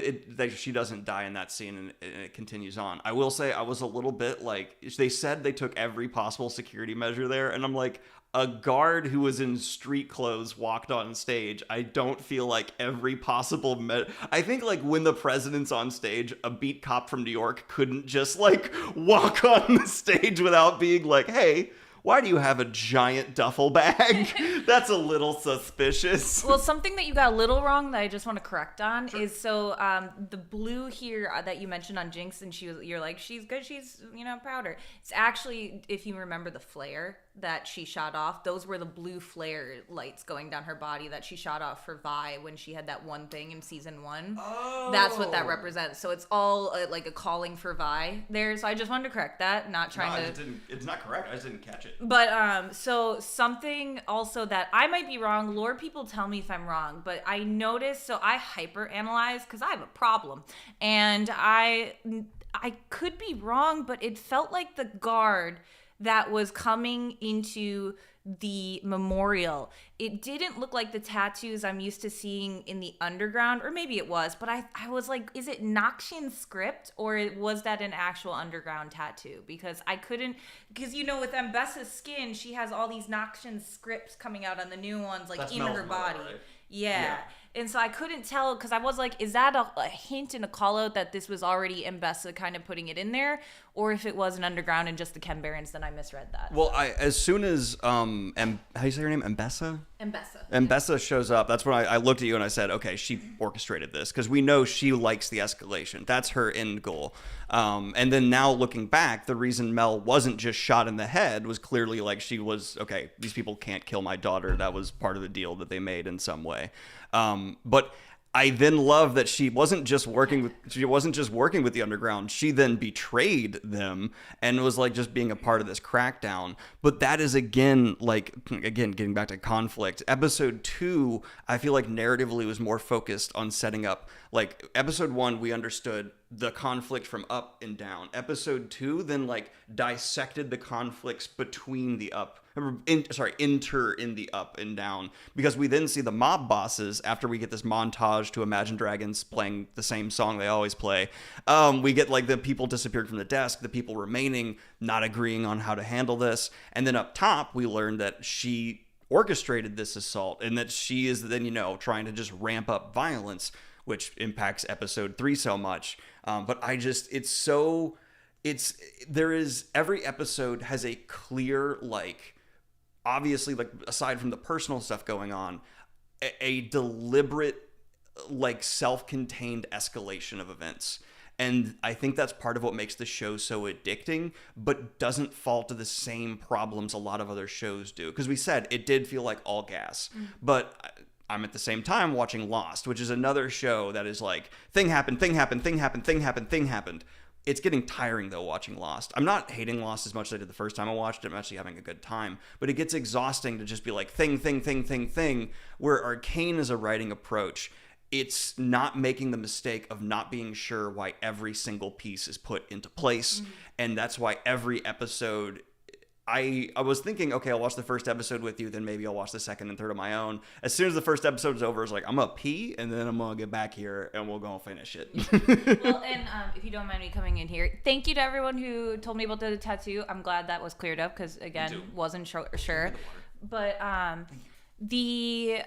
she doesn't die in that scene, and it continues on. I will say I was a little bit like, they said they took every possible security measure there, and I'm like, a guard who was in street clothes walked on stage. I don't feel like every possible I think like when the president's on stage, a beat cop from New York couldn't just like walk on the stage without being like, hey, why do you have a giant duffel bag? That's a little suspicious. Well, something that you got a little wrong that I just want to correct on is the blue here that you mentioned on Jinx, and you're like, she's good, she's powder. It's actually, if you remember the flare that she shot off, those were the blue flare lights going down her body that she shot off for Vi when she had that one thing in season 1. Oh. That's what that represents. So it's all like a calling for Vi there. So I just wanted to correct that, not trying it's not correct. I just didn't catch it. But so something also that I might be wrong, lore people tell me if I'm wrong, but I noticed, so I hyper analyze because I have a problem, and I could be wrong, but it felt like the guard that was coming into the memorial, it didn't look like the tattoos I'm used to seeing in the underground, or maybe it was, but I was like, is it Noxian script, or was that an actual underground tattoo? Because with Ambessa's skin, she has all these Noxian scripts coming out on the new ones, like that's in her body. Right? Yeah. And so I couldn't tell, because I was like, is that a hint and a call out that this was already Ambessa kind of putting it in there? Or if it was an underground and just the Chem Barons, then I misread that. Well, as soon as, how do you say her name? Ambessa? Ambessa shows up. That's when I looked at you and I said, okay, she orchestrated this. Because we know she likes the escalation. That's her end goal. And then now looking back, the reason Mel wasn't just shot in the head was clearly like she was, okay, these people can't kill my daughter. That was part of the deal that they made in some way. But I then love that she wasn't just working with the underground. She then betrayed them and was like just being a part of this crackdown. But that is again getting back to conflict. Episode 2, I feel like narratively was more focused on setting up, like episode 1, we understood the conflict from up and down. Episode 2 then like dissected the conflicts between the enter in the up and down, because we then see the mob bosses after we get this montage to Imagine Dragons playing the same song they always play. We get like the people disappeared from the desk, the people remaining not agreeing on how to handle this, and then up top we learn that she orchestrated this assault and that she is then trying to just ramp up violence, which impacts episode 3 so much. But every episode has a clear, like, obviously, like, aside from the personal stuff going on, a deliberate, like, self-contained escalation of events. And I think that's part of what makes the show so addicting, but doesn't fall to the same problems a lot of other shows do. Because we said it did feel like all gas. Mm-hmm. But I'm at the same time watching Lost, which is another show that is like, thing happened. It's getting tiring, though, watching Lost. I'm not hating Lost as much as I did the first time I watched it. I'm actually having a good time. But it gets exhausting to just be like, thing. Where Arcane is a writing approach, it's not making the mistake of not being sure why every single piece is put into place. Mm-hmm. And that's why every episode, I was thinking, okay, I'll watch the first episode with you, then maybe I'll watch the second and third on my own. As soon as the first episode's over, it's like, I'm gonna pee, and then I'm gonna get back here, and we'll go and finish it. Well, and if you don't mind me coming in here, thank you to everyone who told me about the tattoo. I'm glad that was cleared up, because, again, wasn't sure. But the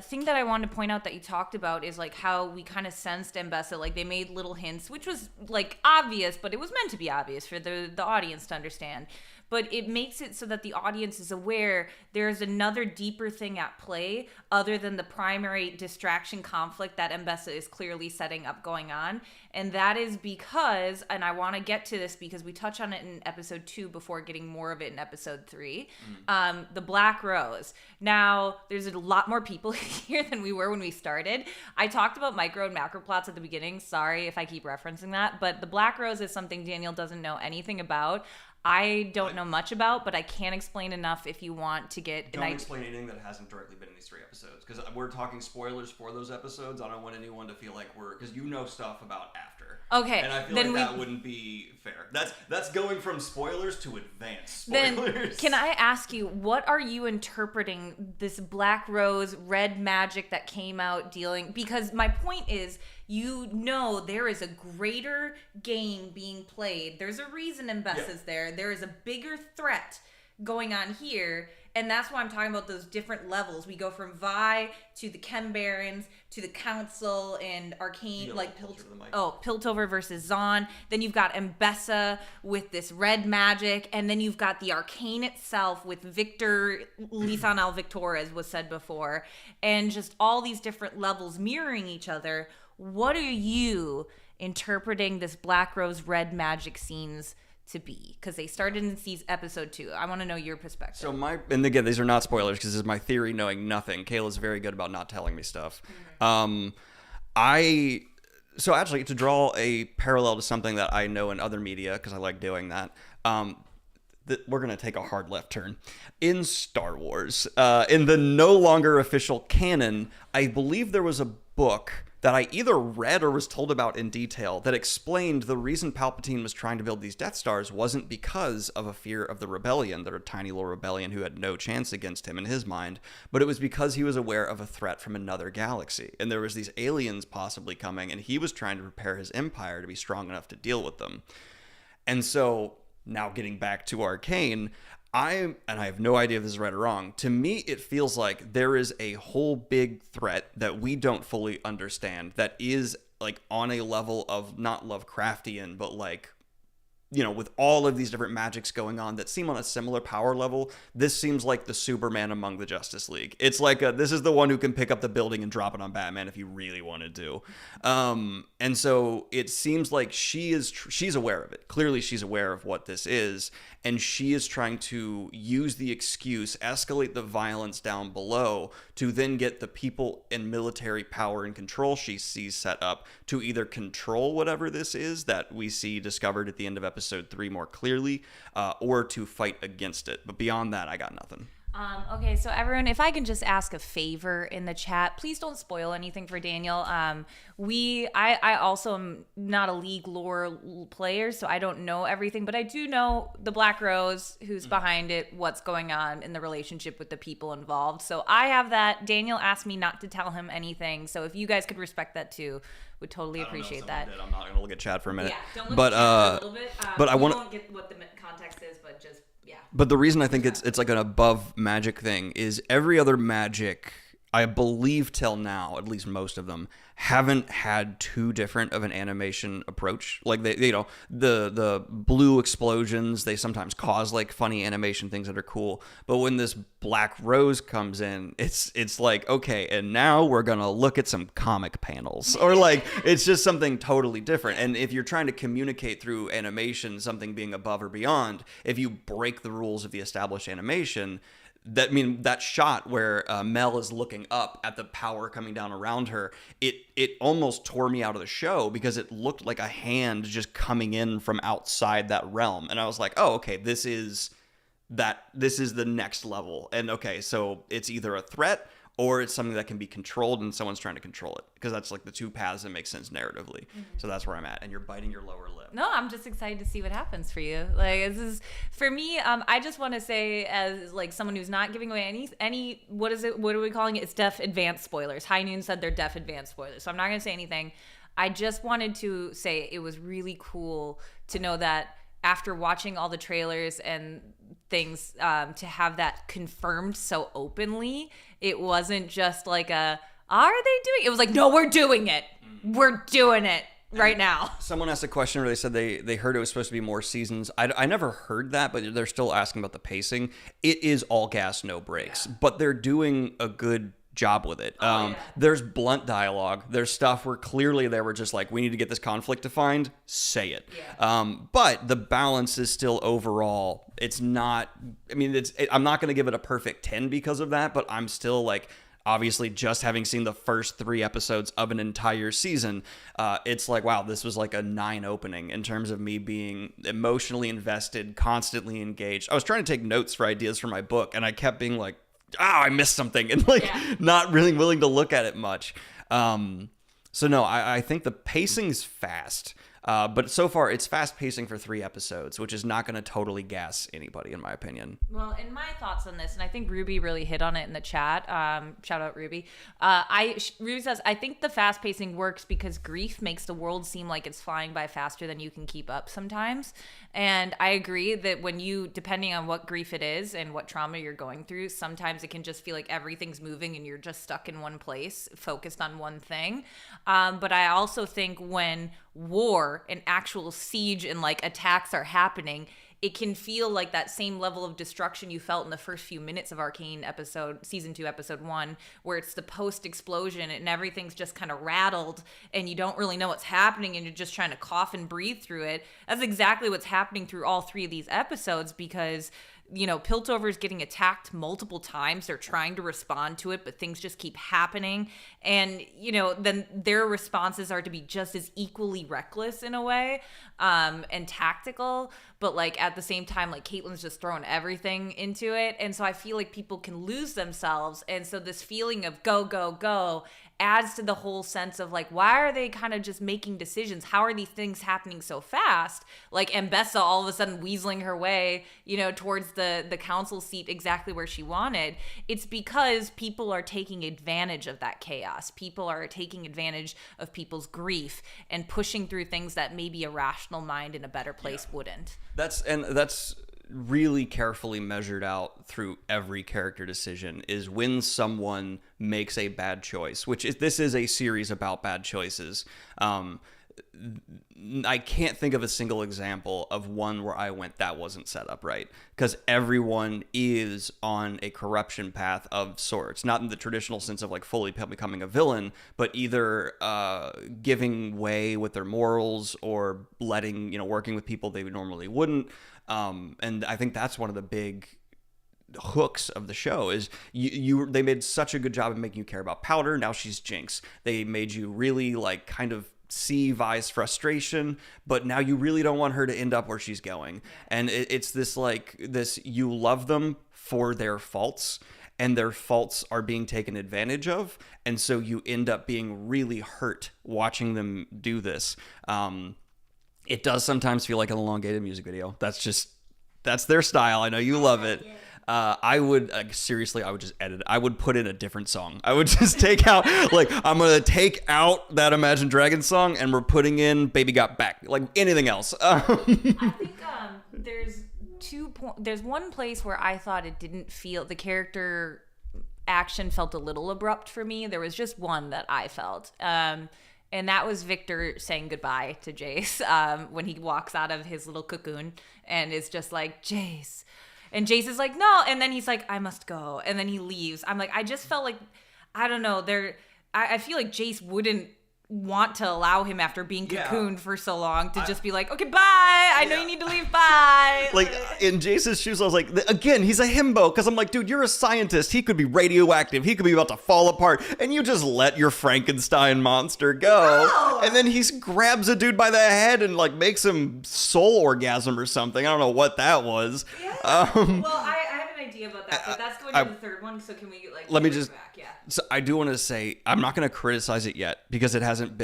thing that I wanted to point out that you talked about is, like, how we kind of sensed Ambessa, like, they made little hints, which was, like, obvious, but it was meant to be obvious for the audience to understand. But it makes it so that the audience is aware there's another deeper thing at play other than the primary distraction conflict that Ambessa is clearly setting up going on. And that is because, and I want to get to this because we touch on it in episode 2 before getting more of it in episode 3, the Black Rose. Now, there's a lot more people here than we were when we started. I talked about micro and macro plots at the beginning. Sorry if I keep referencing that. But the Black Rose is something Daniel doesn't know anything about. I don't know much about, but I can't explain enough if you want to get Don't explain anything that hasn't directly been in these 3 episodes, because we're talking spoilers for those episodes. I don't want anyone to feel like because you know stuff about after. Okay. And I feel like that wouldn't be fair. That's going from spoilers to advanced spoilers. Then can I ask you, what are you interpreting this Black Rose red magic that came out dealing? Because my point is, you know there is a greater game being played. There's a reason Ambessa's there. There is a bigger threat going on here. And that's why I'm talking about those different levels. We go from Vi to the Chem Barons to the Council and Arcane, like Piltover versus Zon. Then you've got Ambessa with this red magic. And then you've got the Arcane itself with Viktor, Lisan al Victor, as was said before. And just all these different levels mirroring each other. What are you interpreting this Black Rose red magic scenes to be? Because they started in episode 2. I want to know your perspective. So and again, these are not spoilers because this is my theory knowing nothing. Kayla's very good about not telling me stuff. So actually, to draw a parallel to something that I know in other media, because I like doing that, we're going to take a hard left turn. In Star Wars, in the no longer official canon, I believe there was a book that I either read or was told about in detail that explained the reason Palpatine was trying to build these Death Stars wasn't because of a fear of the rebellion, the tiny little rebellion who had no chance against him in his mind, but it was because he was aware of a threat from another galaxy. And there was these aliens possibly coming, and he was trying to prepare his empire to be strong enough to deal with them. And so, now getting back to Arcane, and I have no idea if this is right or wrong, to me it feels like there is a whole big threat that we don't fully understand that is like on a level of not Lovecraftian, but like, you know, with all of these different magics going on that seem on a similar power level. This seems like the Superman among the Justice League. It's like this is the one who can pick up the building and drop it on Batman if you really wanted to. And so it seems like she's aware of it. Clearly she's aware of what this is, and she is trying to use the excuse, escalate the violence down below to then get the people and military power and control she sees set up to either control whatever this is that we see discovered at the end of episode 3 more clearly, or to fight against it. But beyond that, I got nothing. Okay, so everyone, if I can just ask a favor in the chat, please don't spoil anything for Daniel. I also am not a League lore player, so I don't know everything, but I do know the Black Rose, who's behind it, what's going on in the relationship with the people involved. So I have that. Daniel asked me not to tell him anything, so if you guys could respect that too, would totally appreciate that. I'm not gonna look at chat for a minute. Yeah, don't look at chat for a little bit. But I want to get what the context is, but just. Yeah. But the reason I think it's like an above magic thing is every other magic, I believe till now, at least most of them, haven't had too different of an animation approach. Like they, you know, the blue explosions, they sometimes cause like funny animation things that are cool. But when this Black Rose comes in, it's like, okay, and now we're gonna look at some comic panels, or like it's just something totally different. And if you're trying to communicate through animation something being above or beyond, if you break the rules of the established animation, that shot where Mel is looking up at the power coming down around her, it almost tore me out of the show because it looked like a hand just coming in from outside that realm. And I was like, oh, okay, this is the next level. And okay, so it's either a threat or it's something that can be controlled and someone's trying to control it, because that's like the two paths that make sense narratively. So that's where I'm at, and you're biting your lower lip. No, I'm just excited to see what happens for you. Like, this is for me. I just want to say, as like someone who's not giving away any what is it? What are we calling it? It's def advanced spoilers. High Noon said they're def advanced spoilers, so I'm not going to say anything. I just wanted to say it was really cool to know that after watching all the trailers and things, to have that confirmed so openly, it wasn't just like are they doing it? It was like, no, we're doing it. We're doing it right now. Someone asked a question where they said they heard it was supposed to be more seasons. I never heard that, but they're still asking about the pacing. It is all gas, no brakes, but they're doing a good job with it. There's blunt dialogue. There's stuff where clearly they were just like, we need to get this conflict defined, say it. But the balance is still overall, it's not, I mean, I'm not going to give it a perfect 10 because of that, but I'm still like, obviously just having seen the first 3 episodes of an entire season, it's like, wow, this was like a 9 opening in terms of me being emotionally invested, constantly engaged. I was trying to take notes for ideas for my book, and I kept being like, I missed something, and like not really willing to look at it much. So no, I think the pacing's fast, but so far it's fast pacing for 3 episodes, which is not going to totally gas anybody, in my opinion. Well, in my thoughts on this, and I think Ruby really hit on it in the chat. Shout out Ruby. Ruby says, I think the fast pacing works because grief makes the world seem like it's flying by faster than you can keep up sometimes. And I agree that when you, depending on what grief it is and what trauma you're going through, sometimes it can just feel like everything's moving and you're just stuck in one place, focused on one thing. But I also think when war and actual siege and like attacks are happening, it can feel like that same level of destruction you felt in the first few minutes of Arcane season 2, episode 1, where it's the post-explosion and everything's just kind of rattled and you don't really know what's happening and you're just trying to cough and breathe through it. That's exactly what's happening through all 3 of these episodes, because Piltover's getting attacked multiple times. They're trying to respond to it, but things just keep happening. And, then their responses are to be just as equally reckless in a way, and tactical. But, like, at the same time, like, Caitlyn's just throwing everything into it. And so I feel like people can lose themselves. And so this feeling of go, go, go adds to the whole sense of, like, why are they kind of just making decisions? How are these things happening so fast? Like, Ambessa all of a sudden weaseling her way, towards the council seat exactly where she wanted. It's because people are taking advantage of that chaos. People are taking advantage of people's grief and pushing through things that maybe a rational mind in a better place wouldn't. That's really carefully measured out through every character decision, is when someone makes a bad choice, this is a series about bad choices. I can't think of a single example of one where I went, that wasn't set up right, because everyone is on a corruption path of sorts, not in the traditional sense of like fully becoming a villain, but either giving way with their morals or letting, working with people they normally wouldn't. And I think that's one of the big hooks of the show is they made such a good job of making you care about Powder. Now she's Jinx. They made you really like kind of see Vi's frustration, but now you really don't want her to end up where she's going. And it's this you love them for their faults, and their faults are being taken advantage of, and so you end up being really hurt watching them do this. It does sometimes feel like an elongated music video. That's their style. I know you love it. I would seriously, I would just edit it. I would put in a different song. I would just take out, I'm going to take out that Imagine Dragons song and we're putting in Baby Got Back, like anything else. I think there's one place where I thought it didn't feel, the character action felt a little abrupt for me. There was just one that I felt. And that was Viktor saying goodbye to Jayce when he walks out of his little cocoon and is just like, Jayce. And Jayce is like, no. And then he's like, I must go. And then he leaves. I'm like, I just felt like, I don't know. I feel like Jayce wouldn't want to allow him after being cocooned for so long to just be like, okay, bye. I know you need to leave. Bye. Like in Jayce's shoes, I was like, again, he's a himbo. Because I'm like, dude, you're a scientist. He could be radioactive. He could be about to fall apart. And you just let your Frankenstein monster go. No. And then he grabs a dude by the head and like makes him soul orgasm or something. I don't know what that was. Yeah. Well, I have an idea idea about that, but that's going to the third one. So can we let me just back? Yeah. So I do want to say I'm not going to criticize it yet because it hasn't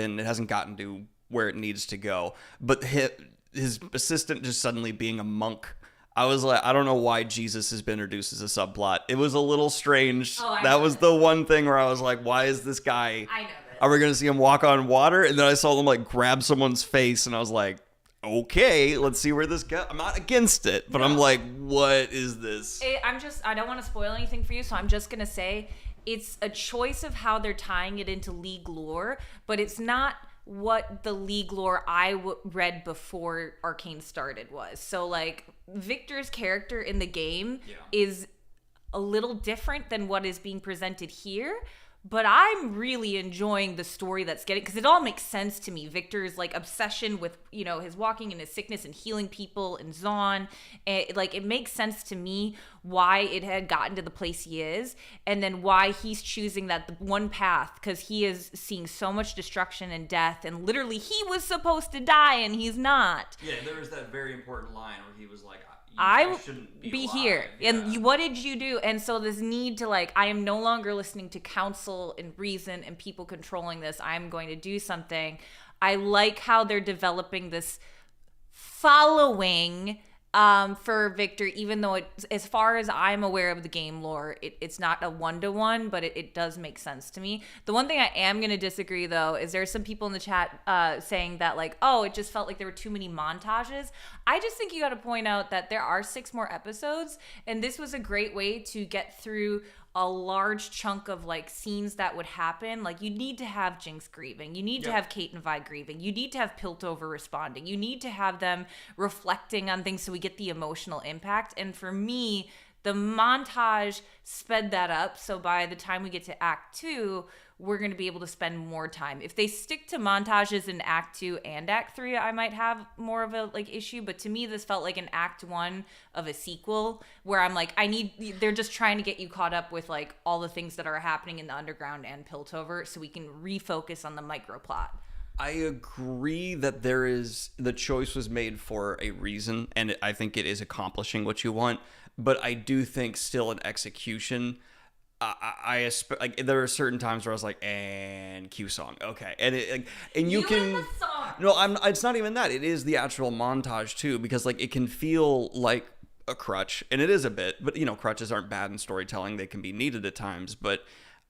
gotten to where it needs to go. But his assistant just suddenly being a monk, I was like, I don't know why Jesus has been introduced as a subplot. It was a little strange. That was the one thing where I was like, why is this guy? I know this. Are we going to see him walk on water? And then I saw them like grab someone's face, and I was like, okay, let's see where this goes. I'm not against it, but I'm like, what is this? I don't want to spoil anything for you, so I'm just going to say it's a choice of how they're tying it into League lore, but it's not what the League lore I read before Arcane started was. So, like, Viktor's character in the game is a little different than what is being presented here. But I'm really enjoying the story that's getting, because it all makes sense to me. Viktor's like obsession with, his walking and his sickness and healing people and Zon. It makes sense to me why it had gotten to the place he is, and then why he's choosing that one path, because he is seeing so much destruction and death, and literally he was supposed to die and he's not. Yeah, there was that very important line where he was like, I shouldn't be alive. here. Yeah. And what did you do? And so this need to I am no longer listening to counsel and reason and people controlling this. I'm going to do something. I like how they're developing this following for Viktor, even though as far as I'm aware of the game lore, it's not a one-to-one, but it does make sense to me. The one thing I am going to disagree, though, is there's some people in the chat saying that, it just felt like there were too many montages. I just think you got to point out that there are 6 more episodes, and this was a great way to get through a large chunk of scenes that would happen. You need to have Jinx grieving. You need to have Kate and Vi grieving. You need to have Piltover responding. You need to have them reflecting on things so we get the emotional impact. And for me, the montage sped that up. So by the time we get to Act 2, we're going to be able to spend more time. If they stick to montages in Act 2 and Act 3, I might have more of a issue. But to me, this felt like an Act 1 of a sequel where I'm they're just trying to get you caught up with all the things that are happening in the underground and Piltover so we can refocus on the micro plot. I agree that the choice was made for a reason, and I think it is accomplishing what you want. But I do think still in execution, there are certain times where I was like, and cue song, okay, and you can. The song. No, it's not even that. It is the actual montage too, because it can feel like a crutch, and it is a bit. But crutches aren't bad in storytelling; they can be needed at times. But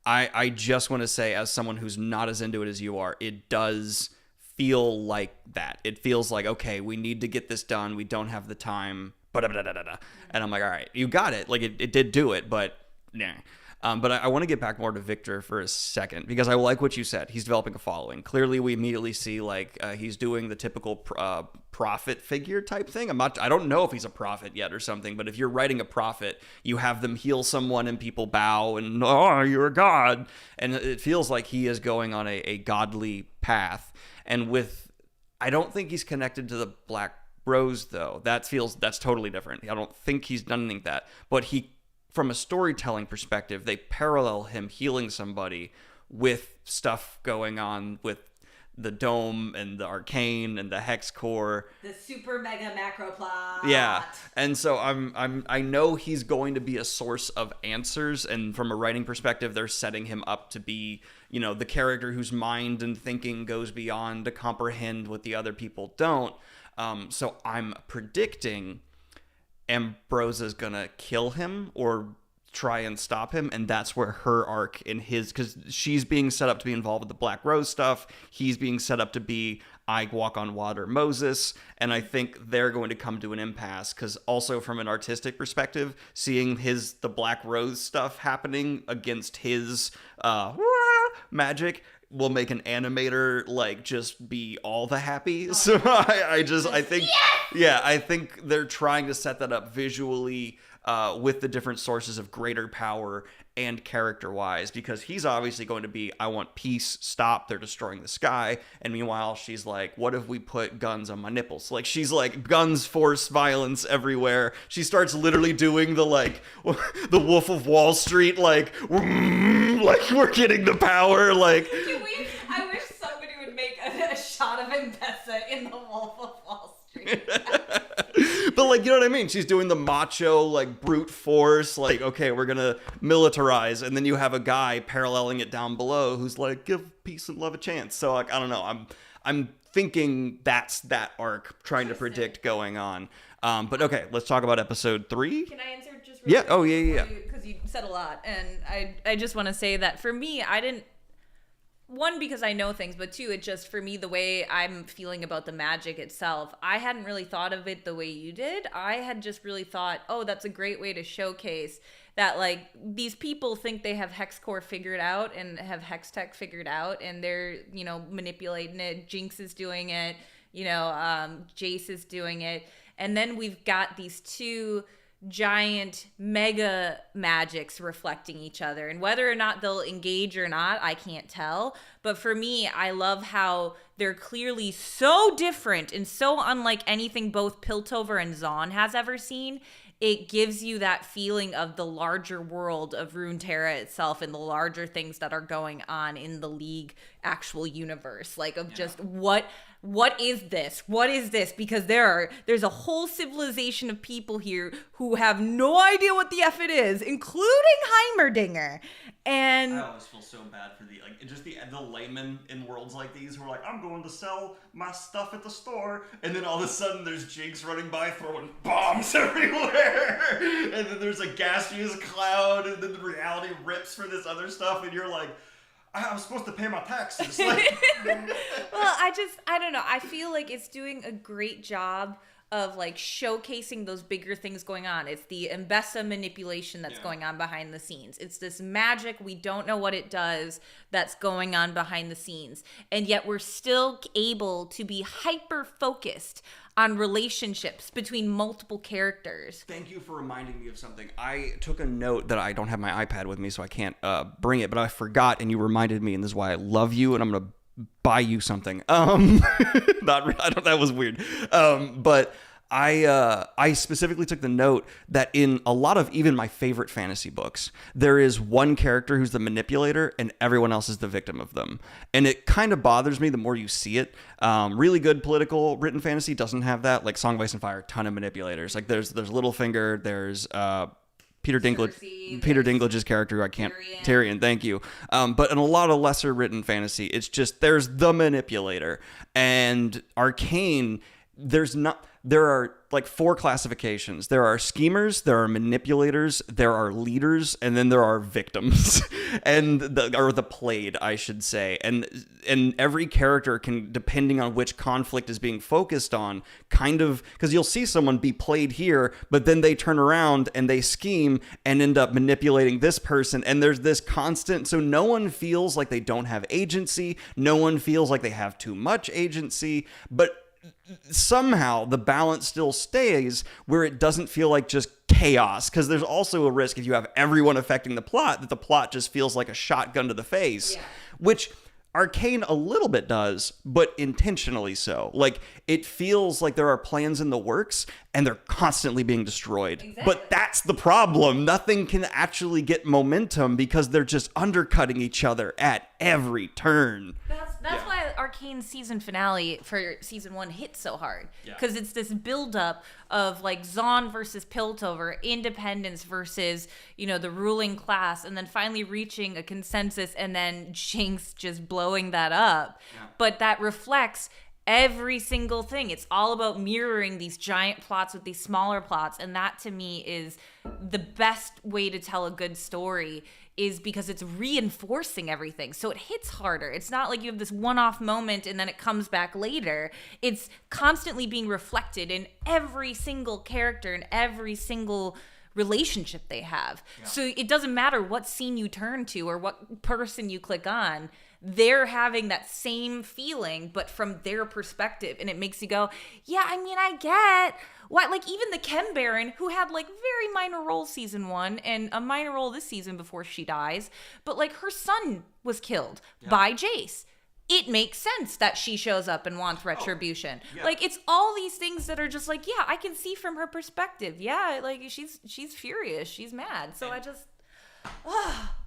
I just want to say, as someone who's not as into it as you are, it does feel like that. It feels like, okay, we need to get this done. We don't have the time. And I'm like, all right, you got it. It did do it, but nah. But I want to get back more to Viktor for a second, because I like what you said. He's developing a following. Clearly, we immediately see he's doing the typical prophet figure type thing. I don't know if he's a prophet yet or something, but if you're writing a prophet, you have them heal someone and people bow and, oh, you're a god. And it feels like he is going on a godly path. And I don't think he's connected to the Black Rose, though. That's totally different. I don't think he's done anything like that. But from a storytelling perspective, they parallel him healing somebody with stuff going on with the Dome and the Arcane and the Hex Core. The super mega macro plot. Yeah. And so I know he's going to be a source of answers, and from a writing perspective, they're setting him up to be, the character whose mind and thinking goes beyond to comprehend what the other people don't. So I'm predicting Ambrosa's gonna kill him or try and stop him, and that's where her arc in because she's being set up to be involved with the Black Rose stuff. He's being set up to be I walk on water Moses, and I think they're going to come to an impasse, because also from an artistic perspective, seeing the Black Rose stuff happening against his magic will make an animator just be all the happy. So I think yes! Yeah, I think they're trying to set that up visually with the different sources of greater power and character wise, because he's obviously going to be, I want peace, stop, they're destroying the sky. And meanwhile, she's like, what if we put guns on my nipples? She's like, guns, force, violence everywhere. She starts literally doing the the Wolf of Wall Street, we're getting the power, I wish somebody would make a shot of Ambessa in the Wolf of Wall Street. But you know what I mean? She's doing the macho, like, brute force, like, okay, we're gonna militarize, and then you have a guy paralleling it down below who's like, give peace and love a chance. So, like, I don't know. I'm thinking that's that arc trying to predict going on. But okay, let's talk about episode 3. Can I answer just real quick? Oh, yeah. Because you said a lot, and I just want to say that for me, I didn't, one, because I know things, but 2, it just, for me, the way I'm feeling about the magic itself, I hadn't really thought of it the way you did. I had just really thought, oh, that's a great way to showcase that, like, these people think they have hex core figured out and have hex tech figured out, and they're, you know, manipulating it. Jinx is doing it, you know, Jayce is doing it. And then we've got these 2 giant mega magics reflecting each other, and whether or not they'll engage or not, I can't tell. But for me, I love how they're clearly so different and so unlike anything both Piltover and Zaun has ever seen. It gives you that feeling of the larger world of Runeterra itself and the larger things that are going on in the League actual universe, like of just what is this? What is this? Because there's a whole civilization of people here who have no idea what the F it is, including Heimerdinger. And I always feel so bad for the laymen in worlds like these who are like, I'm going to sell my stuff at the store, and then all of a sudden there's Jinx running by throwing bombs everywhere, and then there's a gaseous cloud, and then the reality rips for this other stuff, and you're like, I'm supposed to pay my taxes. Like, well, I don't know. I feel like it's doing a great job of like showcasing those bigger things going on. It's the Ambessa manipulation that's going on behind the scenes. It's this magic, we don't know what it does, that's going on behind the scenes. And yet we're still able to be hyper focused on relationships between multiple characters. Thank you for reminding me of something. I took a note that I don't have my iPad with me, so I can't bring it, but I forgot, and you reminded me, and this is why I love you, and I'm gonna buy you something. That was weird. But I specifically took the note that in a lot of even my favorite fantasy books, there is one character who's the manipulator and everyone else is the victim of them. And it kind of bothers me the more you see it. Really good political written fantasy doesn't have that. Like Song of Ice and Fire, ton of manipulators. Like there's Littlefinger, there's Peter Dinklage's character, Tyrion, thank you. But in a lot of lesser written fantasy, it's just there's the manipulator. And Arcane, there are like 4 classifications. There are schemers, there are manipulators, there are leaders, and then there are victims. or the played, I should say. And every character can, depending on which conflict is being focused on, kind of, because you'll see someone be played here, but then they turn around and they scheme and end up manipulating this person. And there's this constant, so no one feels like they don't have agency. No one feels like they have too much agency, but somehow the balance still stays where it doesn't feel like just chaos, because there's also a risk if you have everyone affecting the plot that the plot just feels like a shotgun to the face, which Arcane a little bit does, but intentionally so. Like, it feels like there are plans in the works and they're constantly being destroyed. Exactly. But that's the problem. Nothing can actually get momentum because they're just undercutting each other at every turn. That's why Arcane's season finale for season 1 hit so hard. Because it's this buildup of like Zaun versus Piltover, independence versus, the ruling class, and then finally reaching a consensus, and then Jinx just blowing that up. But that reflects every single thing. It's all about mirroring these giant plots with these smaller plots, and that to me is the best way to tell a good story, is because it's reinforcing everything. So it hits harder. It's not like you have this one-off moment and then it comes back later. It's constantly being reflected in every single character and every single relationship they have. So it doesn't matter what scene you turn to or what person you click on, they're having that same feeling, but from their perspective. And it makes you go, I get why, like, even the Chem Baron, who had like very minor role season 1 and a minor role this season before she dies, but like her son was killed by Jayce. It makes sense that she shows up and wants retribution. Like, it's all these things that are just like, I can see from her perspective. Like she's furious, she's mad. So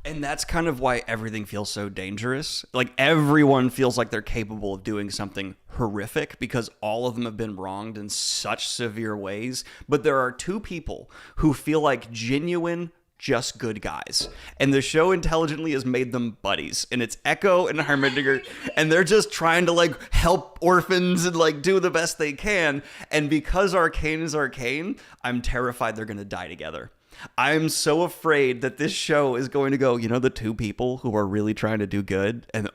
And that's kind of why everything feels so dangerous. Like, everyone feels like they're capable of doing something horrific because all of them have been wronged in such severe ways. But there are two people who feel like genuine, just good guys. And the show intelligently has made them buddies. And it's Ekko and Heimerdinger. And they're just trying to, like, help orphans and, like, do the best they can. And because Arcane is Arcane, I'm terrified they're going to die together. I'm so afraid that this show is going to go, you know, the two people who are really trying to do good and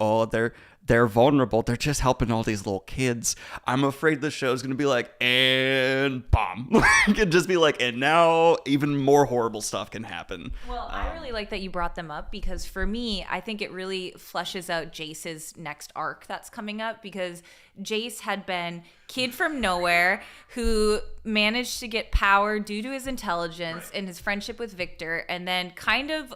they're vulnerable. They're just helping all these little kids. I'm afraid the show's going to be like, and bomb. It could just be like, and now even more horrible stuff can happen. Well, I really like that you brought them up because for me, I think it really fleshes out Jayce's next arc that's coming up because Jayce had been kid from nowhere who managed to get power due to his intelligence and his friendship with Viktor, and then kind of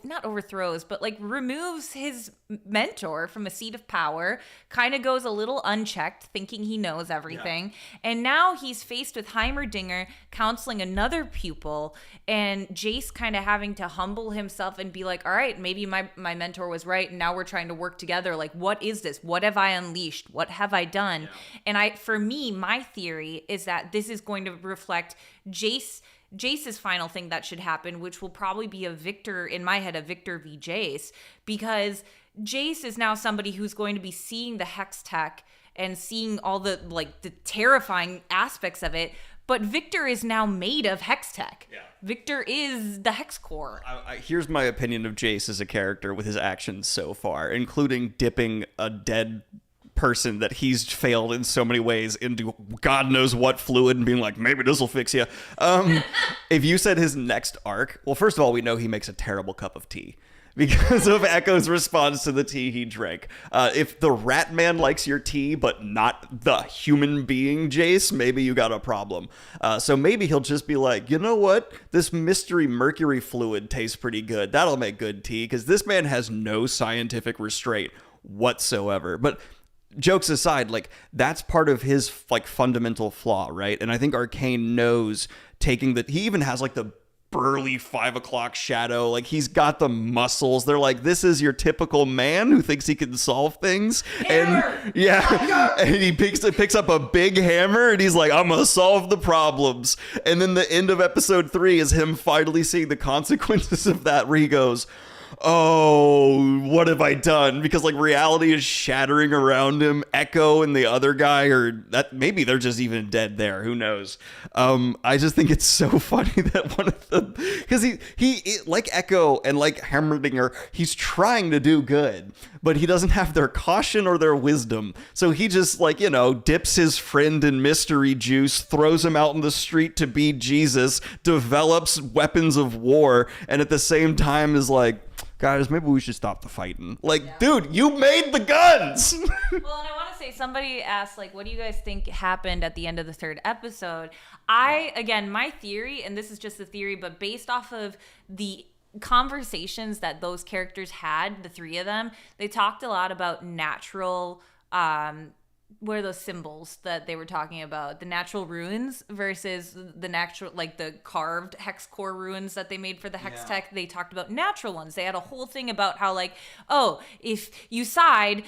not overthrows, but like removes his mentor from a seat of power, kind of goes a little unchecked, thinking he knows everything. Yeah. And now he's faced with Heimerdinger counseling another pupil and Jayce kind of having to humble himself and be like, all right, maybe my mentor was right. And now we're trying to work together. Like, what is this? What have I unleashed? What have I done? Yeah. And for me, my theory is that this is going to reflect Jayce's final thing that should happen, which will probably be a Viktor v. Jayce, because Jayce is now somebody who's going to be seeing the hex tech and seeing all the terrifying aspects of it. But Viktor is now made of hex tech. Yeah. Viktor is the hex core. Here's my opinion of Jayce as a character with his actions so far, including dipping a dead person that he's failed in so many ways into God knows what fluid and being like, maybe this will fix you. If you said his next arc, well, first of all, we know he makes a terrible cup of tea because of Ekko's response to the tea he drank. If the rat man likes your tea, but not the human being Jayce, maybe you got a problem. So maybe he'll just be like, you know what? This mystery mercury fluid tastes pretty good. That'll make good tea because this man has no scientific restraint whatsoever. But jokes aside, like, that's part of his like fundamental flaw, right? And I think Arcane knows he even has like the burly 5 o'clock shadow, like he's got the muscles. They're like, this is your typical man who thinks he can solve things. Hammer! And yeah, and he picks up a big hammer and he's like, I'm gonna solve the problems. And then the end of episode 3 is him finally seeing the consequences of that, where he goes, oh, what have I done? Because like reality is shattering around him. Ekko and the other guy maybe they're just even dead there. Who knows? I just think it's so funny that one of them, because he like Ekko and like Heimerdinger, he's trying to do good, but he doesn't have their caution or their wisdom. So he just dips his friend in mystery juice, throws him out in the street to be Jesus, develops weapons of war, and at the same time is like, guys, maybe we should stop the fighting. Dude, you made the guns! Well, and I want to say, somebody asked, what do you guys think happened at the end of the 3rd episode? My theory, and this is just a theory, but based off of the conversations that those characters had, the 3 of them, they talked a lot about natural, what are those symbols that they were talking about? The natural runes versus the natural, the carved hex core runes that they made for the hex tech. They talked about natural ones. They had a whole thing about how if you side,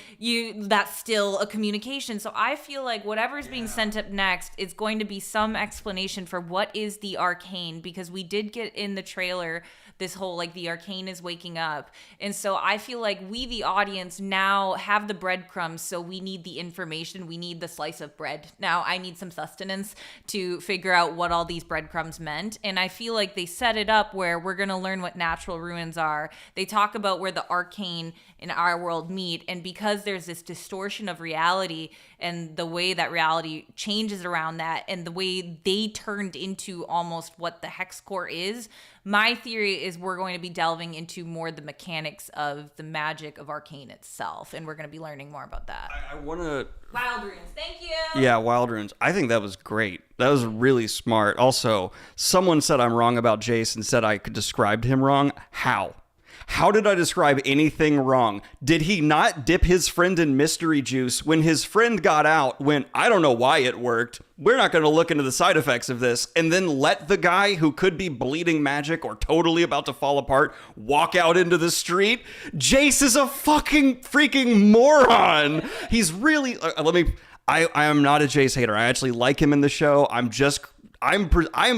that's still a communication. So I feel like whatever's being sent up next is going to be some explanation for what is the arcane, because we did get in the trailer this whole the arcane is waking up. And so I feel like we, the audience, now have the breadcrumbs. So we need the information. We need the slice of bread. Now I need some sustenance to figure out what all these breadcrumbs meant. And I feel like they set it up where we're going to learn what natural ruins are. They talk about where the arcane in our world meet. And because there's this distortion of reality and the way that reality changes around that and the way they turned into almost what the hex core is, my theory is we're going to be delving into more the mechanics of the magic of Arcane itself, and we're going to be learning more about that. I want to... Wild runes, thank you! Yeah, wild runes. I think that was great. That was really smart. Also, someone said I'm wrong about Jayce and said I described him wrong. How? How did I describe anything wrong? Did he not dip his friend in mystery juice when his friend got out, went, I don't know why it worked, we're not going to look into the side effects of this, and then let the guy who could be bleeding magic or totally about to fall apart walk out into the street? Jayce is a fucking freaking moron. He's really, I am not a Jayce hater. I actually like him in the show. I'm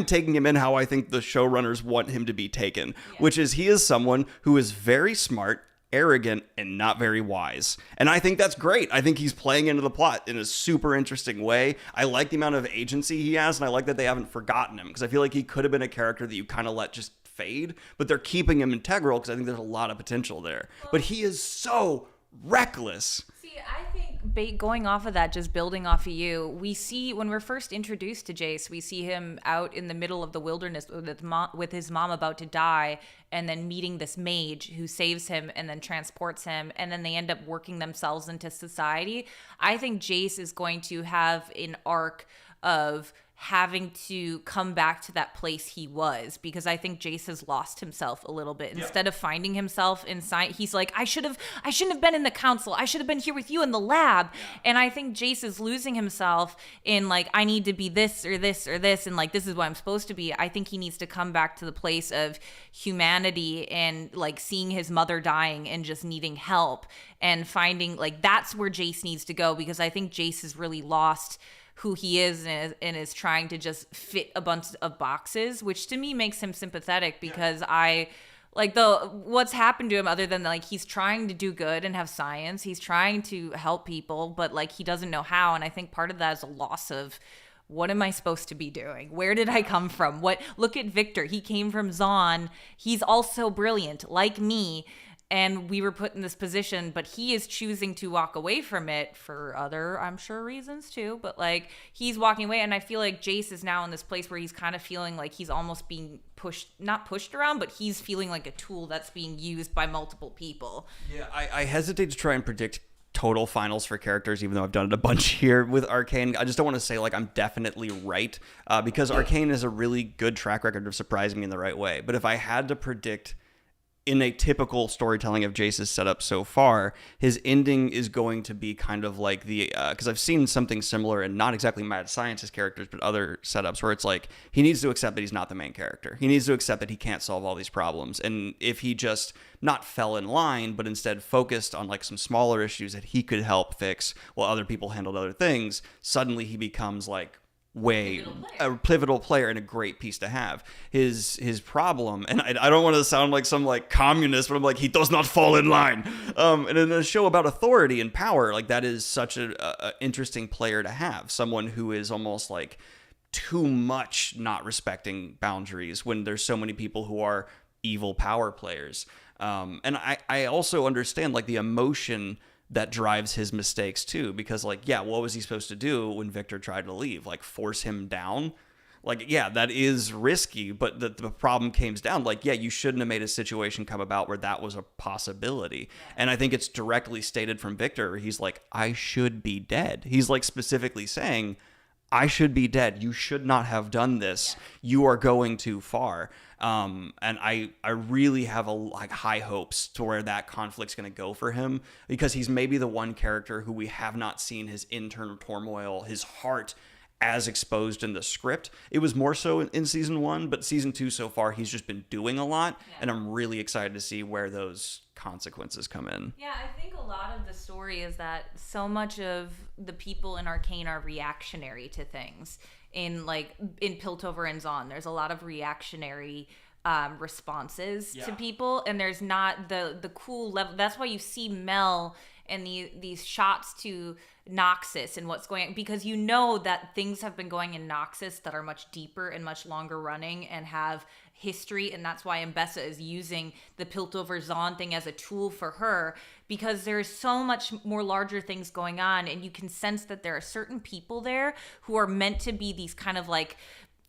taking him in how I think the showrunners want him to be taken, which is he is someone who is very smart, arrogant, and not very wise. And I think that's great. I think he's playing into the plot in a super interesting way. I like the amount of agency he has, and I like that they haven't forgotten him, because I feel like he could have been a character that you kind of let just fade, but they're keeping him integral because I think there's a lot of potential there. But he is so reckless. See, I think going off of that, just building off of you, we see when we're first introduced to Jayce, we see him out in the middle of the wilderness with his mom about to die, and then meeting this mage who saves him and then transports him, and then they end up working themselves into society. I think Jayce is going to have an arc of having to come back to that place he was, because I think Jayce has lost himself a little bit. Instead of finding himself in science, he's like, I shouldn't have been in the council. I should have been here with you in the lab. And I think Jayce is losing himself in like, I need to be this or this or this, and like, this is what I'm supposed to be. I think he needs to come back to the place of humanity and like seeing his mother dying and just needing help and finding like, that's where Jayce needs to go, because I think Jayce has really lost who he is and is trying to just fit a bunch of boxes, which to me makes him sympathetic, because I like what's happened to him, other than like he's trying to do good and have science, he's trying to help people, but like he doesn't know how. And I think part of that is a loss of, what am I supposed to be doing? Where did I come from? Look at Viktor. He came from Zaun. He's also brilliant like me. And we were put in this position, but he is choosing to walk away from it for other, I'm sure, reasons too. But like, he's walking away. And I feel like Jayce is now in this place where he's kind of feeling like he's almost being not pushed around, but he's feeling like a tool that's being used by multiple people. Yeah, I hesitate to try and predict total finals for characters, even though I've done it a bunch here with Arcane. I just don't want to say like I'm definitely right, because Arcane has a really good track record of surprising me in the right way. But if I had to predict in a typical storytelling of Jayce's setup so far, his ending is going to be kind of like the, because I've seen something similar in not exactly Mad Scientist characters, but other setups where it's like, he needs to accept that he's not the main character. He needs to accept that he can't solve all these problems. And if he just not fell in line, but instead focused on like some smaller issues that he could help fix while other people handled other things, suddenly he becomes like, a pivotal player and a great piece to have. His problem, and I don't want to sound like some like communist, but I'm like, he does not fall in line. And in a show about authority and power, like that is such a interesting player to have, someone who is almost like too much not respecting boundaries when there's so many people who are evil power players. And I also understand like the emotion that drives his mistakes too, because like, yeah, what was he supposed to do when Viktor tried to leave? Like force him down? Like, yeah, that is risky, but the problem came down. Like, yeah, you shouldn't have made a situation come about where that was a possibility. And I think it's directly stated from Viktor, where he's like, I should be dead. He's like specifically saying, I should be dead. You should not have done this. You are going too far. And I really have like high hopes to where that conflict's going to go for him, because he's maybe the one character who we have not seen his internal turmoil, his heart as exposed in the script. It was more so in season 1, but season 2 so far, he's just been doing a lot. Yeah. And I'm really excited to see where those consequences come in. Yeah, I think a lot of the story is that so much of the people in Arcane are reactionary to things. In Piltover and Zaun, there's a lot of reactionary responses to people, and there's not the cool level. That's why you see Mel and these shots to Noxus and what's going on, because you know that things have been going in Noxus that are much deeper and much longer running and have history, and that's why Ambessa is using the Piltover Zaun thing as a tool for her, because there's so much more larger things going on, and you can sense that there are certain people there who are meant to be these kind of like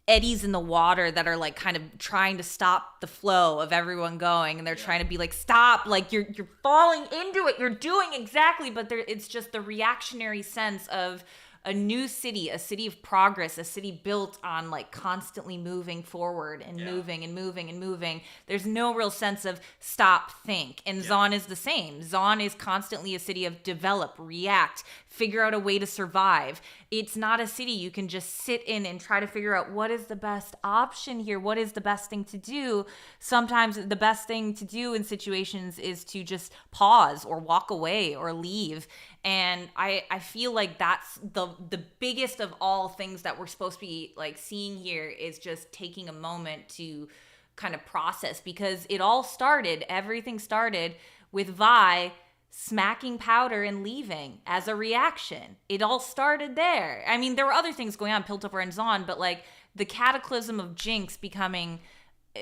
eddies in the water that are like kind of trying to stop the flow of everyone going, and they're trying to be like, stop, like you're falling into it, you're doing exactly, but it's just the reactionary sense of a new city, a city of progress, a city built on like constantly moving forward and moving and moving and moving. There's no real sense of stop, think. And Zaun is the same. Zaun is constantly a city of develop, react, figure out a way to survive. It's not a city you can just sit in and try to figure out what is the best option here, what is the best thing to do. Sometimes the best thing to do in situations is to just pause or walk away or leave. And I feel like that's the biggest of all things that we're supposed to be like seeing here, is just taking a moment to kind of process, because everything started with Vi smacking Powder and leaving as a reaction. It all started there. I mean, there were other things going on, Piltover and Zaun, but like the cataclysm of Jinx becoming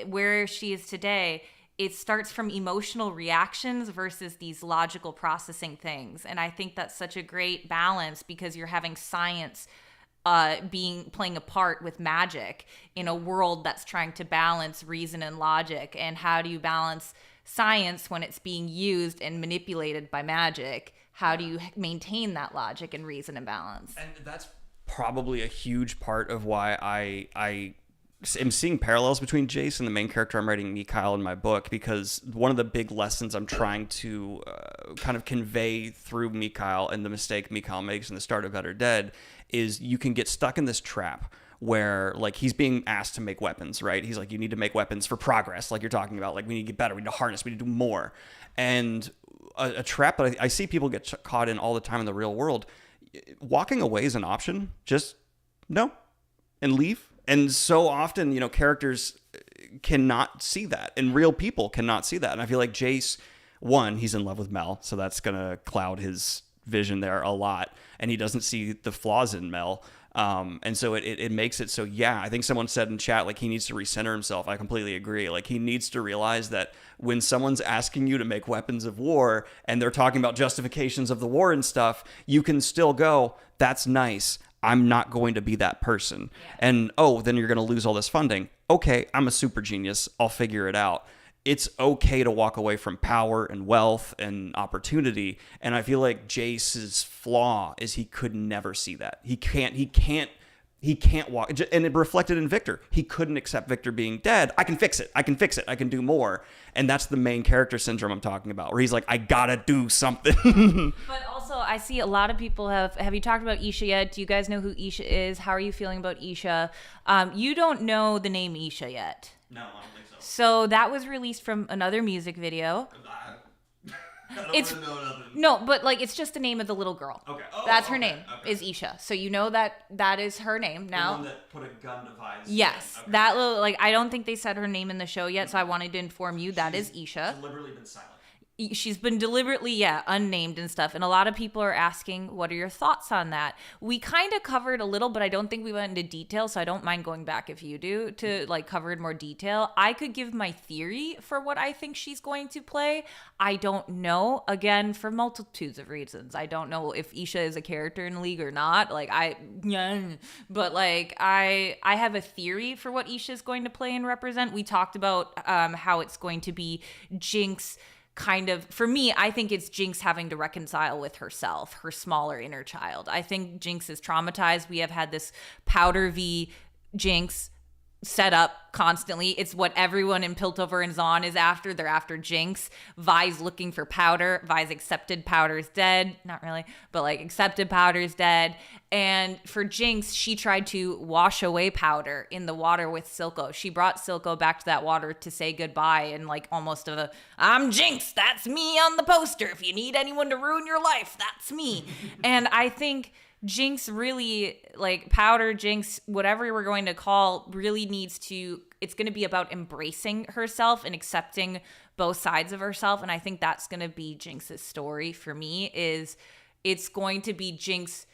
where she is today, it starts from emotional reactions versus these logical processing things. And I think that's such a great balance, because you're having science playing a part with magic in a world that's trying to balance reason and logic. And how do you balance science when it's being used and manipulated by magic? How do you maintain that logic and reason and balance? And that's probably a huge part of why I am seeing parallels between Jayce and the main character I'm writing, Mikhail, in my book, because one of the big lessons I'm trying to kind of convey through Mikhail, and the mistake Mikhail makes in the start of Better Dead, is you can get stuck in this trap where like he's being asked to make weapons, right? He's like, you need to make weapons for progress, like you're talking about, like we need to get better, we need to harness, we need to do more. And a trap that I see people get caught in all the time in the real world. Walking away is an option. Just no and leave. And so often, you know, characters cannot see that, and real people cannot see that. And I feel like Jayce, one, he's in love with Mel, so that's going to cloud his vision there a lot. And he doesn't see the flaws in Mel. And so it makes it so, yeah, I think someone said in chat, like, he needs to recenter himself. I completely agree. Like, he needs to realize that when someone's asking you to make weapons of war and they're talking about justifications of the war and stuff, you can still go, that's nice. I'm not going to be that person. Yeah. And, oh, then you're going to lose all this funding. Okay, I'm a super genius. I'll figure it out. It's okay to walk away from power and wealth and opportunity. And I feel like Jayce's flaw is he could never see that. He can't walk. And it reflected in Viktor. He couldn't accept Viktor being dead. I can fix it. I can do more. And that's the main character syndrome I'm talking about, where he's like, I gotta do something. But also, I see a lot of people have you talked about Isha yet? Do you guys know who Isha is? How are you feeling about Isha? You don't know the name Isha yet. No, I don't think so. So that was released from another music video. No, but like it's just the name of the little girl. Okay. That's her name, is Isha. So you know that is her name now. The one that put a gun to Vi's. Yes. Okay. That little, like, I don't think they said her name in the show yet, so I wanted to inform you that is Isha. Deliberately been silent. She's been deliberately, unnamed and stuff. And a lot of people are asking, what are your thoughts on that? We kind of covered a little, but I don't think we went into detail. So I don't mind going back if you do to like cover in more detail. I could give my theory for what I think she's going to play. I don't know, again, for multitudes of reasons. I don't know if Isha is a character in League or not. But like I have a theory for what Isha is going to play and represent. We talked about how it's going to be Jinx. Kind of, for me, I think it's Jinx having to reconcile with herself, her smaller inner child. I think Jinx is traumatized. We have had this Powder v Jinx set up constantly. It's what everyone in Piltover and Zaun is after. They're after Jinx. Vi's looking for Powder. Vi's accepted Powder's dead. Not really, but like accepted Powder's dead. And for Jinx, she tried to wash away Powder in the water with Silco. She brought Silco back to that water to say goodbye, and like almost I'm Jinx, that's me on the poster. If you need anyone to ruin your life, that's me. And I think Jinx really, like Powder, Jinx, whatever we're going to call, really needs to, it's going to be about embracing herself and accepting both sides of herself. And I think that's going to be Jinx's story for me, is it's going to be Jinx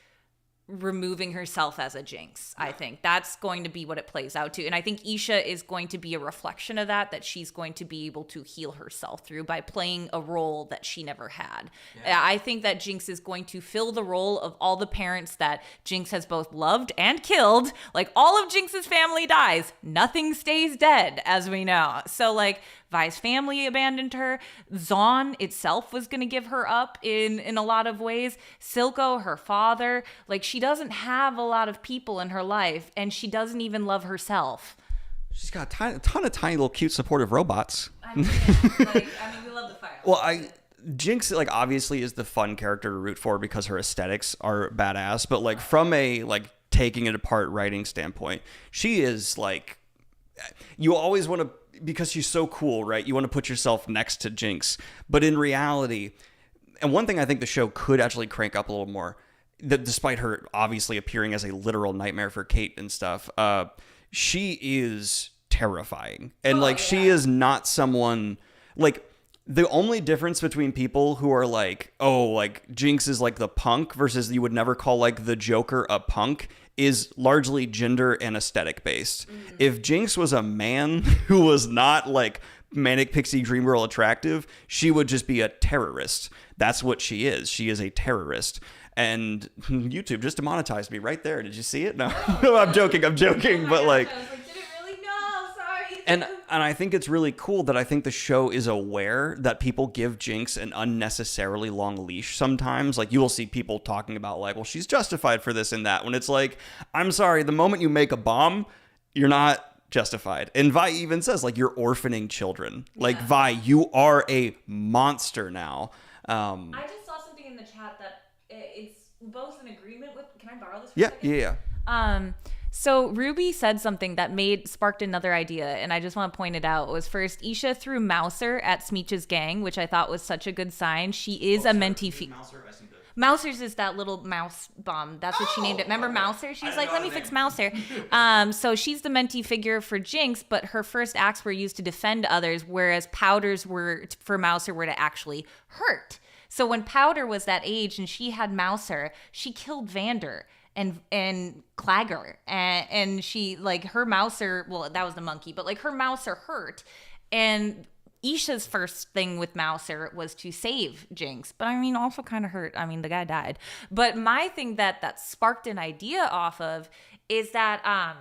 removing herself as a Jinx. I think that's going to be what it plays out to. And I think Isha is going to be a reflection of that she's going to be able to heal herself through by playing a role that she never had. Yeah. I think that Jinx is going to fill the role of all the parents that Jinx has both loved and killed. Like, all of Jinx's family dies. Nothing stays dead, as we know. So like, Vi's family abandoned her. Zaun itself was going to give her up in a lot of ways. Silco, her father, like she doesn't have a lot of people in her life, and she doesn't even love herself. She's got a ton of tiny little cute supportive robots. I mean, we love the fire. Well, Jinx, like, obviously is the fun character to root for because her aesthetics are badass, but like from a like taking it apart writing standpoint, she is like, you always want to, because she's so cool, right? You want to put yourself next to Jinx, but in reality, and one thing I think the show could actually crank up a little more, that despite her obviously appearing as a literal nightmare for Kate and stuff, she is terrifying, and she is not someone like. The only difference between people who are like, oh, like Jinx is like the punk versus you would never call like the Joker a punk is largely gender and aesthetic based. Mm-hmm. If Jinx was a man who was not like manic pixie dream girl attractive, she would just be a terrorist. That's what she is. She is a terrorist. And YouTube just demonetized me right there. Did you see it? No, I'm joking. But like, And I think it's really cool that I think the show is aware that people give Jinx an unnecessarily long leash sometimes. Like, you will see people talking about, like, well, she's justified for this and that. When it's like, I'm sorry, the moment you make a bomb, you're not justified. And Vi even says, like, you're orphaning children. Like, Vi, you are a monster now. I just saw something in the chat that it's both in agreement with... Can I borrow this for a second? Yeah. So Ruby said something that sparked another idea, and I just want to point it out. It was first, Isha threw Mouser at Smeech's gang, which I thought was such a good sign. She is a mentee. Mouser's is that little mouse bomb. That's what she named it. Remember Mouser? She's like, let me fix Mouser. So she's the mentee figure for Jinx, but her first acts were used to defend others, whereas Powder's were for Mouser were to actually hurt. So when Powder was that age and she had Mouser, she killed Vander and Clagger, and she, like, her Mouser, well, that was the monkey, but like her Mouser hurt, and Isha's first thing with Mouser was to save Jinx, but I mean also kind of hurt. I mean, the guy died. But my thing that sparked an idea off of is that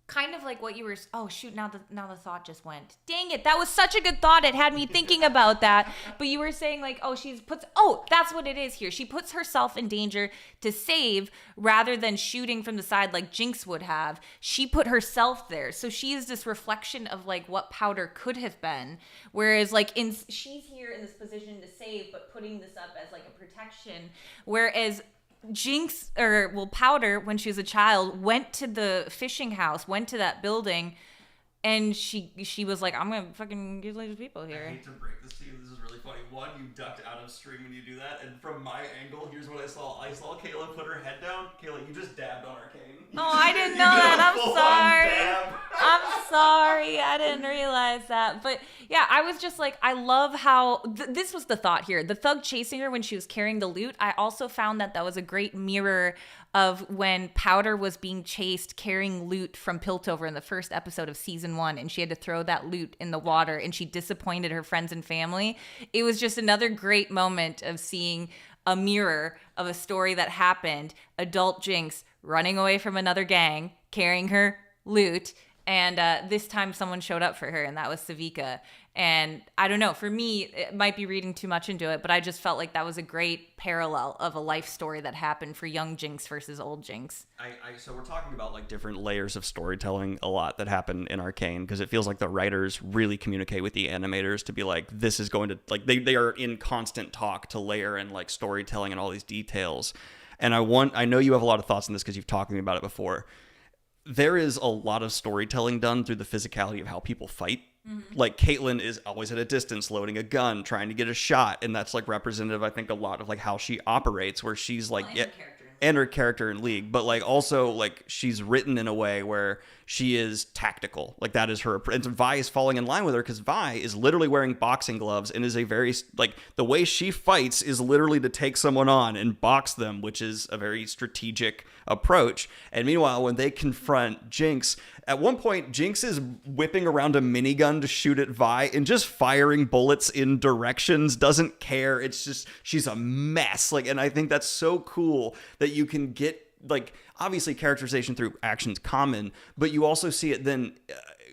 kind of like what you were, oh shoot, now the thought just went. Dang it, that was such a good thought. It had me thinking about that. But you were saying like, that's what it is here. She puts herself in danger to save rather than shooting from the side like Jinx would have. She put herself there. So she is this reflection of like what Powder could have been. Whereas like she's here in this position to save, but putting this up as like a protection. Whereas Jinx, Powder, when she was a child, went to the fishing house, went to that building, and she was like, I'm gonna fucking get these people here. I hate to break this to you, this is really funny. One, you ducked out of stream when you do that, and from my angle, here's what I saw. I saw Kayla put her head down. Kayla, you just dabbed on Arcane. Oh, I didn't know that. I'm sorry. I'm sorry. I didn't realize that. But yeah, I was just like, I love how this was the thought here. The thug chasing her when she was carrying the loot. I also found that was a great mirror of when Powder was being chased carrying loot from Piltover in the first episode of season 1, and she had to throw that loot in the water, and she disappointed her friends and family. It was just another great moment of seeing a mirror of a story that happened. Adult Jinx running away from another gang, carrying her loot, and this time someone showed up for her, and that was Savika. And I don't know, for me, it might be reading too much into it, but I just felt like that was a great parallel of a life story that happened for young Jinx versus old Jinx. So we're talking about like different layers of storytelling a lot that happen in Arcane, because it feels like the writers really communicate with the animators to be like, this is going to, like, they are in constant talk to layer in like storytelling and all these details. And I know you have a lot of thoughts on this because you've talked to me about it before. There is a lot of storytelling done through the physicality of how people fight. Mm-hmm. Like, Caitlyn is always at a distance, loading a gun, trying to get a shot, and that's like representative, I think, a lot of like how she operates, where she's like, and her character in League, but like also like she's written in a way where she is tactical. Like, that is her, and Vi is falling in line with her because Vi is literally wearing boxing gloves and is a very, like, the way she fights is literally to take someone on and box them, which is a very strategic approach. And meanwhile, when they confront Jinx, at one point, Jinx is whipping around a minigun to shoot at Vi and just firing bullets in directions, doesn't care. It's just, she's a mess. Like, and I think that's so cool that you can get, like, obviously characterization through action's common, but you also see it then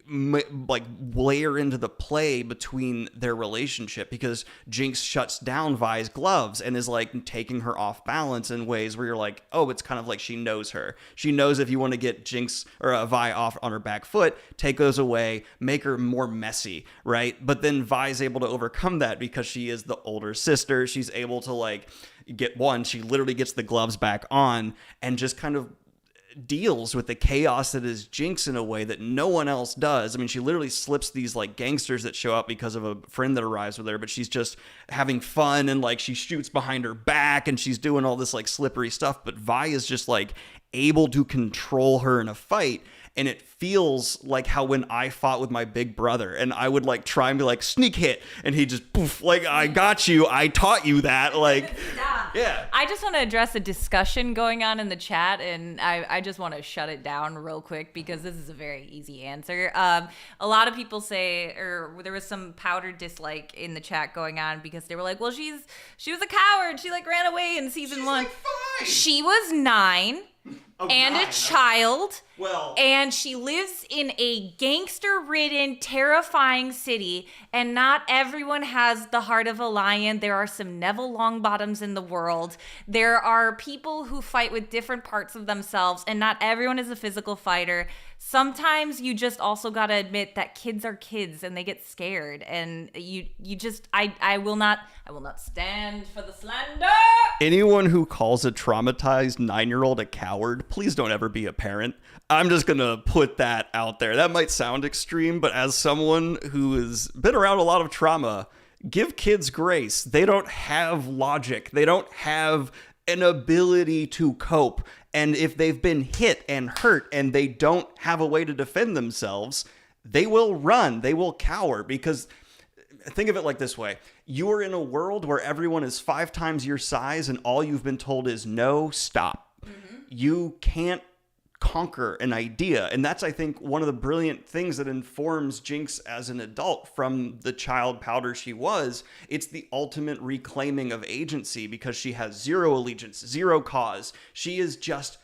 like layer into the play between their relationship, because Jinx shuts down Vi's gloves and is like taking her off balance in ways where you're like, oh, it's kind of like she knows her. She knows if you want to get Jinx or Vi off on her back foot, take those away, make her more messy, right? But then Vi's able to overcome that because she is the older sister. She's able to like she literally gets the gloves back on and just kind of deals with the chaos that is Jinx in a way that no one else does. I mean, she literally slips these like gangsters that show up because of a friend that arrives with her, but she's just having fun and like she shoots behind her back and she's doing all this like slippery stuff. But Vi is just like able to control her in a fight. And it feels like how when I fought with my big brother and I would like try and be like sneak hit and he just poof, like, I got you. I taught you that. Like, yeah. I just want to address a discussion going on in the chat, and I just want to shut it down real quick because this is a very easy answer. A lot of people say, or there was some powder dislike in the chat going on because they were like, well, she was a coward. She like ran away in season 1. Like 5. She was 9. And 9. a child. Well, and she lives in a gangster-ridden, terrifying city, and not everyone has the heart of a lion. There are some Neville Longbottoms in the world. There are people who fight with different parts of themselves, and not everyone is a physical fighter. Sometimes you just also got to admit that kids are kids and they get scared, and you just I will not stand for the slander. anyone who calls a traumatized 9-year-old a coward, please don't ever be a parent. I'm just going to put that out there. That might sound extreme, but as someone who has been around a lot of trauma, give kids grace. They don't have logic. They don't have an ability to cope. And if they've been hit and hurt and they don't have a way to defend themselves, they will run. They will cower, because think of it like this way. You are in a world where everyone is 5 times your size and all you've been told is no, stop. Mm-hmm. You can't conquer an idea. And that's, I think, one of the brilliant things that informs Jinx as an adult from the child powder she was. It's the ultimate reclaiming of agency, because she has zero allegiance, zero cause. She is just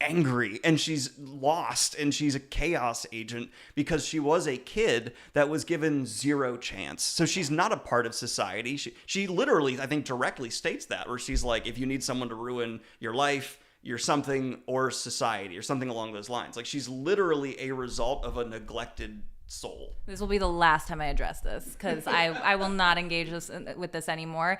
angry and she's lost and she's a chaos agent because she was a kid that was given zero chance. So she's not a part of society. She literally, I think, directly states that, where she's like, if you need someone to ruin your life, you're something, or society, or something along those lines. Like, she's literally a result of a neglected soul. This will be the last time I address this, because I will not engage with this anymore.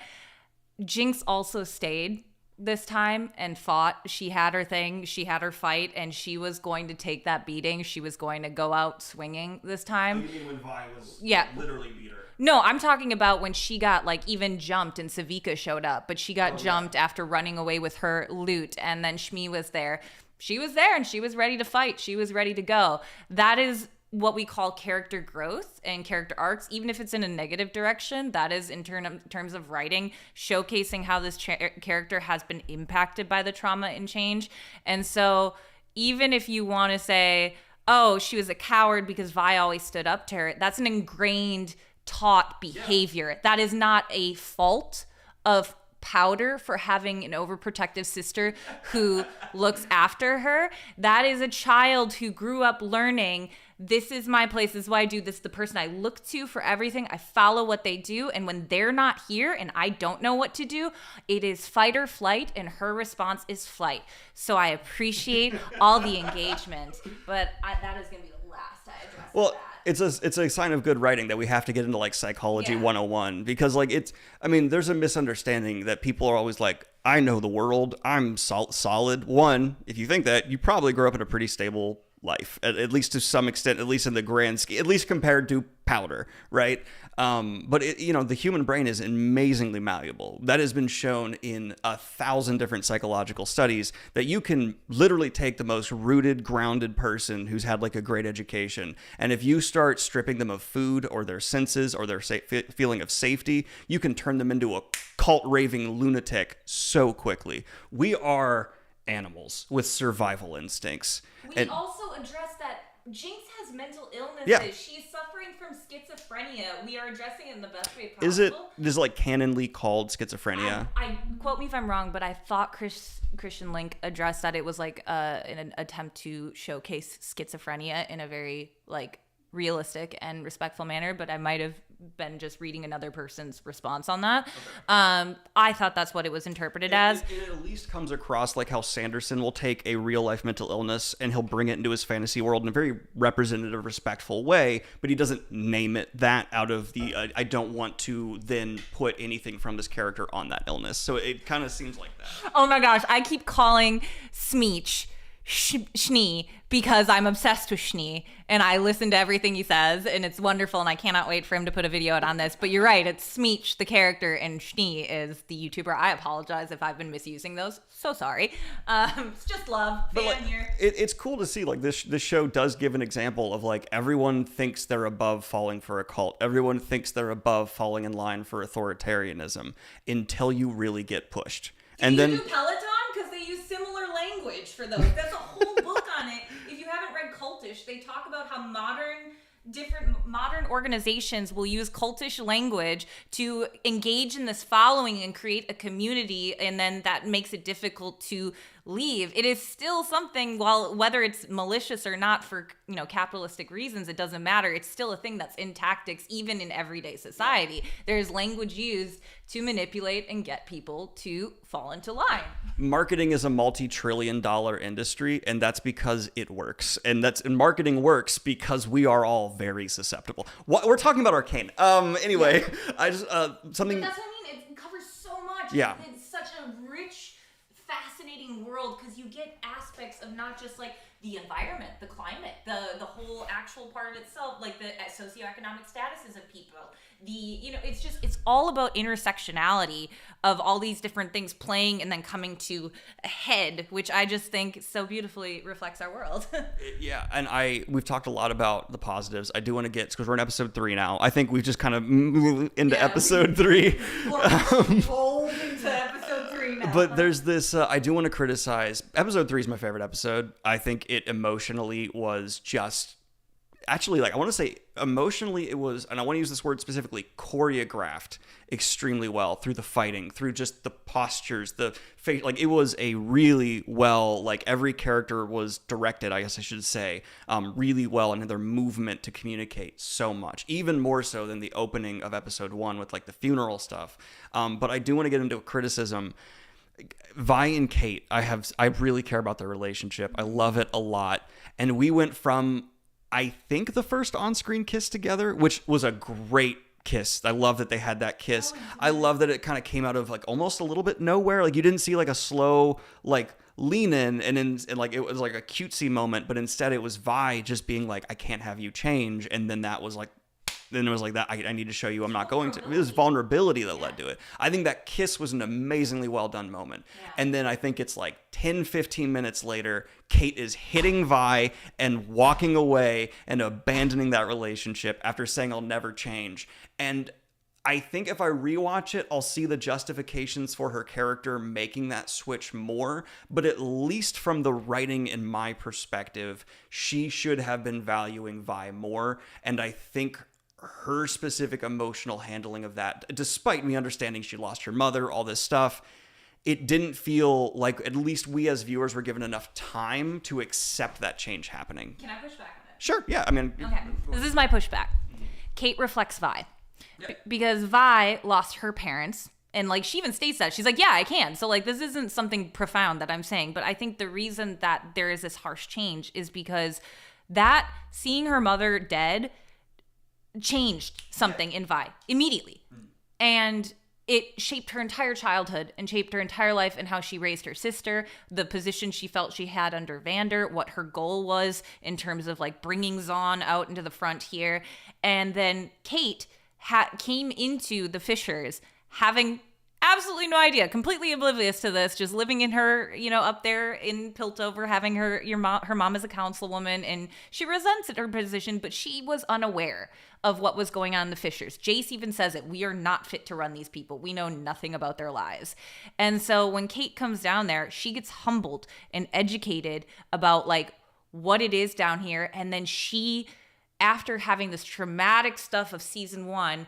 Jinx also stayed this time and fought. She had her thing. She had her fight, and she was going to take that beating. She was going to go out swinging this time. You mean when Vi was literally beat her? No, I'm talking about when she got like even jumped and Savika showed up, but she got jumped after running away with her loot, and then Shmi was there. She was there and she was ready to fight. She was ready to go. That is what we call character growth and character arcs, even if it's in a negative direction. That is in terms of writing, showcasing how this character has been impacted by the trauma and change. And so even if you want to say, oh, she was a coward because Vi always stood up to her, that's an ingrained, taught behavior. Yeah. That is not a fault of Powder for having an overprotective sister who looks after her. That is a child who grew up learning, this is my place, this is what I do, this is the person I look to for everything. I follow what they do, and when they're not here and I don't know what to do, it is fight or flight, and her response is flight. So I appreciate all the engagement, but that is going to be the last I address that. It's a sign of good writing that we have to get into like psychology 101, because like there's a misunderstanding that people are always like, I know the world, I'm solid. One, if you think that, you probably grew up in a pretty stable life, at least to some extent, at least in the grand scheme, at least compared to Powder, right? But the human brain is amazingly malleable. That has been shown in 1,000 different psychological studies, that you can literally take the most rooted, grounded person who's had like a great education, and if you start stripping them of food or their senses or their feeling of safety, you can turn them into a cult raving lunatic so quickly. We are animals with survival instincts. We also address that Jinx has mental illnesses. Yeah. She's suffering from schizophrenia. We are addressing it in the best way possible. Is it like canonly called schizophrenia? I quote me if I'm wrong, but I thought Christian Link addressed that it was like an attempt to showcase schizophrenia in a very like realistic and respectful manner, but I might have been just reading another person's response on that. I thought that's what it was interpreted as. It at least comes across like how Sanderson will take a real life mental illness and he'll bring it into his fantasy world in a very representative, respectful way, but he doesn't name it that out of the I don't want to then put anything from this character on that illness. So it kind of seems like that. Oh my gosh, I keep calling Smeech Schnee because I'm obsessed with Schnee and I listen to everything he says and it's wonderful and I cannot wait for him to put a video out on this. But you're right, it's Smeech the character and Schnee is the YouTuber. I apologize if I've been misusing those. So sorry. It's just love. But like, here. It's cool to see like this show does give an example of like everyone thinks they're above falling for a cult. Everyone thinks they're above falling in line for authoritarianism until you really get pushed. And then do Peloton? Because they use similar language for those. That's a whole book on it. If you haven't read Cultish, they talk about how modern organizations will use cultish language to engage in this following and create a community, and then that makes it difficult to leave. It is still something, whether it's malicious or not for capitalistic reasons, it doesn't matter. It's still a thing that's in tactics, even in everyday society. There's language used to manipulate and get people to fall into line. Marketing is a multi-trillion-dollar industry, and that's because it works. And marketing works because we are all very susceptible. We're talking about Arcane. Anyway, I just something. But that's what I mean. It covers so much. Yeah. It's such a rich, fascinating world because you get aspects of not just like the environment, the climate, the whole actual part of itself, like the socioeconomic statuses of people. It's all about intersectionality of all these different things playing and then coming to a head, which I just think so beautifully reflects our world. Yeah, and we've talked a lot about the positives. I do want to get, because we're in episode 3 now. I think we've just kind of into episode 3. Rolled into episode 3 now. But there's this, I do want to criticize, episode 3 is my favorite episode. I think it emotionally was just, actually, like, I want to say emotionally it was, and I want to use this word specifically, choreographed extremely well through the fighting, through just the postures, the face. Like, it was a really well, like, every character was directed, I guess I should say, really well, and their movement to communicate so much, even more so than the opening of episode 1 with, like, the funeral stuff. But I do want to get into a criticism. Vi and Kate, I really care about their relationship. I love it a lot. And we went from, I think, the first on-screen kiss together, which was a great kiss. I love that they had that kiss. I love that it kind of came out of like almost a little bit nowhere. Like you didn't see like a slow like lean in and like it was like a cutesy moment, but instead it was Vi just being like, I can't have you change. And then that was like, then it was like that. I need to show you I'm not going to. It was vulnerability that led to it. I think that kiss was an amazingly well done moment. Yeah. And then I think it's like 10, 15 minutes later, Kate is hitting Vi and walking away and abandoning that relationship after saying I'll never change. And I think if I rewatch it, I'll see the justifications for her character making that switch more. But at least from the writing in my perspective, she should have been valuing Vi more. And I think her specific emotional handling of that, despite me understanding she lost her mother, all this stuff, it didn't feel like at least we as viewers were given enough time to accept that change happening. Can I push back on it? Sure, yeah, I mean... Okay, this is my pushback. Kate reflects Vi. Yep. Because Vi lost her parents, and like she even states that. She's like, yeah, I can. So like this isn't something profound that I'm saying, but I think the reason that there is this harsh change is because that seeing her mother dead changed something in Vi immediately. And it shaped her entire childhood and shaped her entire life and how she raised her sister, the position she felt she had under Vander, what her goal was in terms of like bringing Zahn out into the front here. And then Kate came into the Fishers having absolutely no idea, completely oblivious to this, just living in her, up there in Piltover, having her mom as a councilwoman, and she resents her position, but she was unaware of what was going on in the Fishers. Jayce even says it, we are not fit to run these people. We know nothing about their lives. And so when Kate comes down there, she gets humbled and educated about like what it is down here. And then she, after having this traumatic stuff of season 1,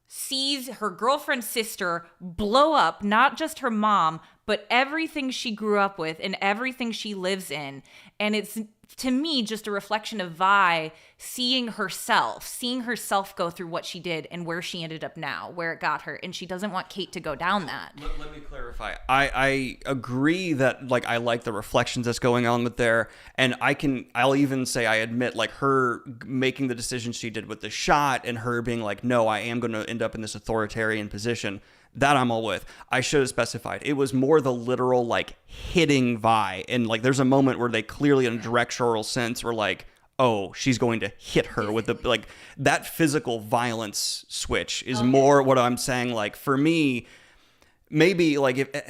sees her girlfriend's sister blow up, not just her mom, but everything she grew up with and everything she lives in. And it's, to me, just a reflection of Vi seeing herself go through what she did and where she ended up now, where it got her. And she doesn't want Kate to go down that. Let me clarify. I agree that, like, I like the reflections that's going on with there. And I'll even say I admit, like, her making the decision she did with the shot and her being like, no, I am going to end up in this authoritarian position. That I'm all with. I should have specified. It was more the literal, like, hitting Vi. And, like, there's a moment where they clearly, in a directorial sense, were like, oh, she's going to hit her with the, like, that physical violence switch is more what I'm saying. Like, for me, maybe, like,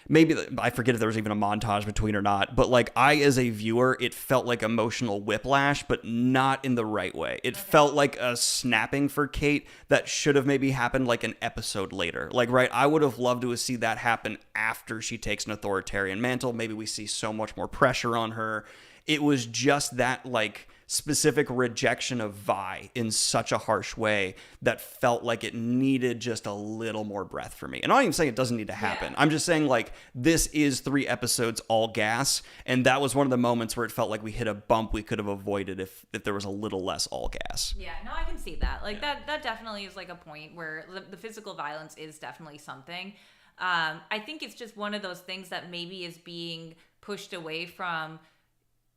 maybe I forget if there was even a montage between or not, but, like, I, as a viewer, it felt like emotional whiplash, but not in the right way. It felt like a snapping for Kate that should have maybe happened like an episode later. Like, right, I would have loved to see that happen after she takes an authoritarian mantle. Maybe we see so much more pressure on her. It was just that, like, specific rejection of Vi in such a harsh way that felt like it needed just a little more breath for me. And I'm not even saying it doesn't need to happen. Yeah. I'm just saying, like, this is 3 episodes all gas, and that was one of the moments where it felt like we hit a bump we could have avoided if there was a little less all gas. Yeah, no, I can see that. Like, that definitely is, like, a point where the physical violence is definitely something. I think it's just one of those things that maybe is being pushed away from.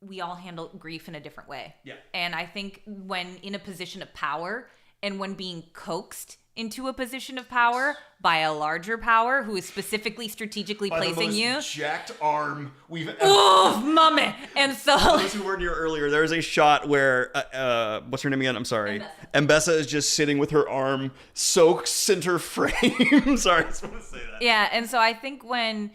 We all handle grief in a different way. Yeah. And I think when in a position of power and when being coaxed into a position of power by a larger power who is specifically strategically placing you. The most jacked arm we've ever. Oh, mummy! And so. For those who weren't here earlier, there's a shot where, what's her name again? I'm sorry. Ambessa is just sitting with her arm so center frame. Sorry, I just want to say that. Yeah, and so I think when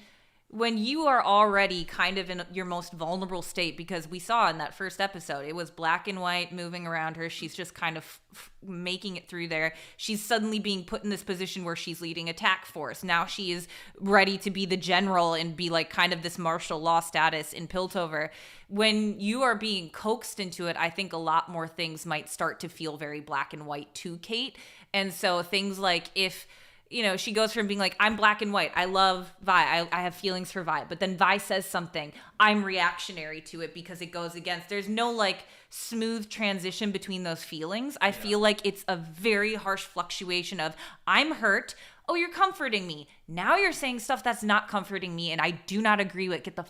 you are already kind of in your most vulnerable state, because we saw in that first episode, it was black and white moving around her. She's just kind of making it through there. She's suddenly being put in this position where she's leading attack force. Now she is ready to be the general and be like kind of this martial law status in Piltover. When you are being coaxed into it, I think a lot more things might start to feel very black and white to Kate. And so things like if... You know, she goes from being like, I'm black and white. I love Vi. I have feelings for Vi. But then Vi says something. I'm reactionary to it because it goes against. There's no, like, smooth transition between those feelings. I feel like it's a very harsh fluctuation of, I'm hurt. Oh, you're comforting me. Now you're saying stuff that's not comforting me, and I do not agree with. Get the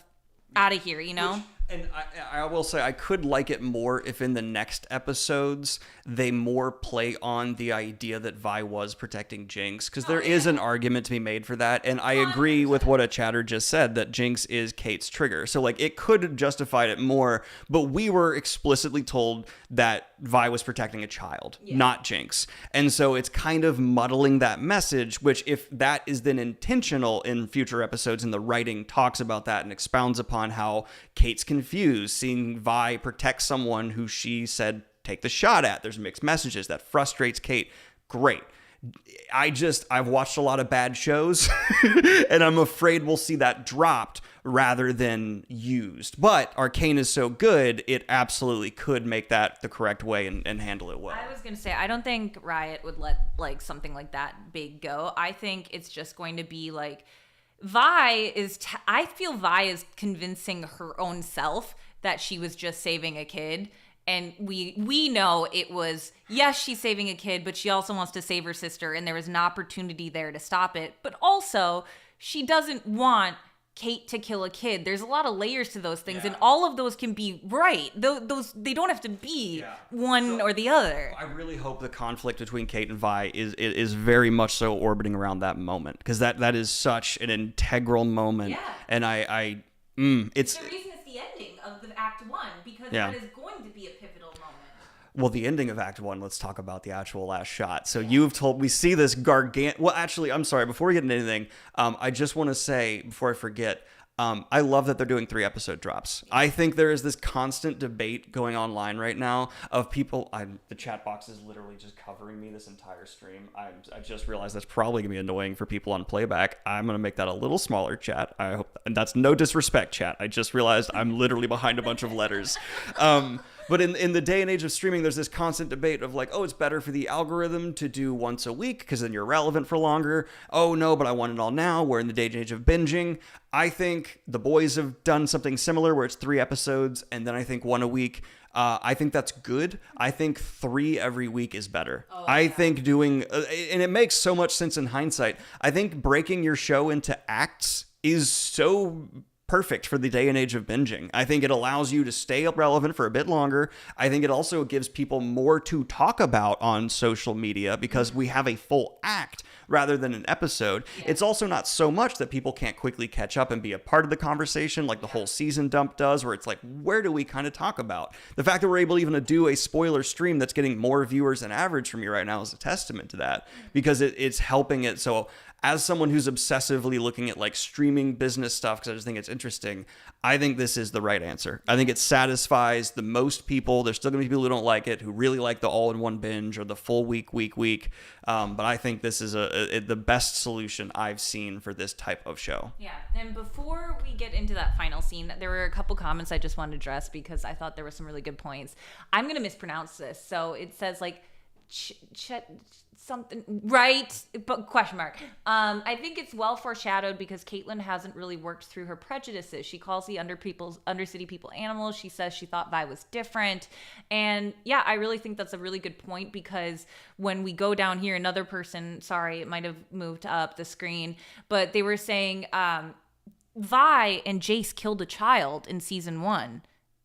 out of here, you know? And I will say I could like it more if in the next episodes they more play on the idea that Vi was protecting Jinx, because there is an argument to be made for that. And I agree with what a chatter just said, that Jinx is Kate's trigger. So, like, it could have justified it more, but we were explicitly told that Vi was protecting a child, not Jinx. And so it's kind of muddling that message, which if that is then intentional in future episodes and the writing talks about that and expounds upon how Kate's confused, seeing Vi protect someone who she said take the shot at. There's mixed messages that frustrates Kate. Great. I've watched a lot of bad shows and I'm afraid we'll see that dropped rather than used. But Arcane is so good, it absolutely could make that the correct way and handle it well. I was going to say, I don't think Riot would let like something like that big go. I think it's just going to be like, I feel Vi is convincing her own self that she was just saving a kid. And we know it was, yes, she's saving a kid, but she also wants to save her sister. And there was an opportunity there to stop it. But also, she doesn't want Kate to kill a kid. There's a lot of layers to those things. And all of those can be right. Those they don't have to be one or the other. I really hope the conflict between Kate and Vi is very much so orbiting around that moment. Because that is such an integral moment. Yeah. And it's the reason it's the ending of the Act 1, because that is going to be a pivotal moment. Well, the ending of Act 1, let's talk about the actual last shot. So we see this well, actually, I'm sorry, before we get into anything, I just want to say, before I forget, I love that they're doing 3-episode drops. I think there is this constant debate going online right now of people, the chat box is literally just covering me this entire stream. I just realized that's probably going to be annoying for people on playback. I'm going to make that a little smaller, chat. I hope, and that's no disrespect, chat. I just realized I'm literally behind a bunch of letters. But in the day and age of streaming, there's this constant debate of like, oh, it's better for the algorithm to do once a week because then you're relevant for longer. Oh, no, but I want it all now. We're in the day and age of binging. I think The Boys have done something similar where it's 3 episodes and then I think 1 a week. I think that's good. I think 3 every week is better. I think doing, and it makes so much sense in hindsight. I think breaking your show into acts is so perfect for the day and age of binging. I think it allows you to stay relevant for a bit longer. I think it also gives people more to talk about on social media because we have a full act rather than an episode. Yeah. It's also not so much that people can't quickly catch up and be a part of the conversation like the whole season dump does, where it's like, where do we kind of talk about? The fact that we're able even to do a spoiler stream that's getting more viewers than average from you right now is a testament to that, because it's helping it. So as someone who's obsessively looking at like streaming business stuff, because I just think it's interesting, I think this is the right answer. I think it satisfies the most people. There's still gonna be people who don't like it, who really like the all-in-one binge or the full week. But I think this is the best solution I've seen for this type of show. Yeah, and before we get into that final scene, there were a couple comments I just wanted to address because I thought there were some really good points. I'm gonna mispronounce this, so it says like something right, but question mark. I think it's well foreshadowed because Caitlyn hasn't really worked through her prejudices. She calls the undercity people animals. She says she thought Vi was different. And yeah, I really think that's a really good point, because when we go down here, another person, sorry, it might have moved up the screen, but they were saying Vi and Jayce killed a child in season 1.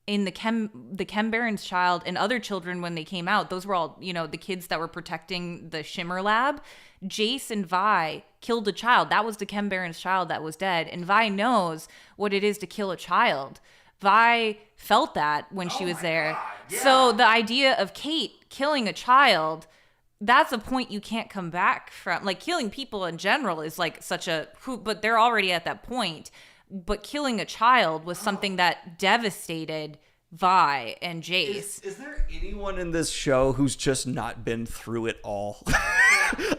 In the Chem Baron's child and other children, when they came out, those were all, the kids that were protecting the Shimmer lab. Jayce and Vi killed a child. That was the Chem Baron's child that was dead. And Vi knows what it is to kill a child. Vi felt that when she was there. Yeah. So the idea of Kate killing a child, that's a point you can't come back from. Like, killing people in general is like but they're already at that point. But killing a child was something that devastated Vi and Jayce. Is there anyone in this show who's just not been through it all?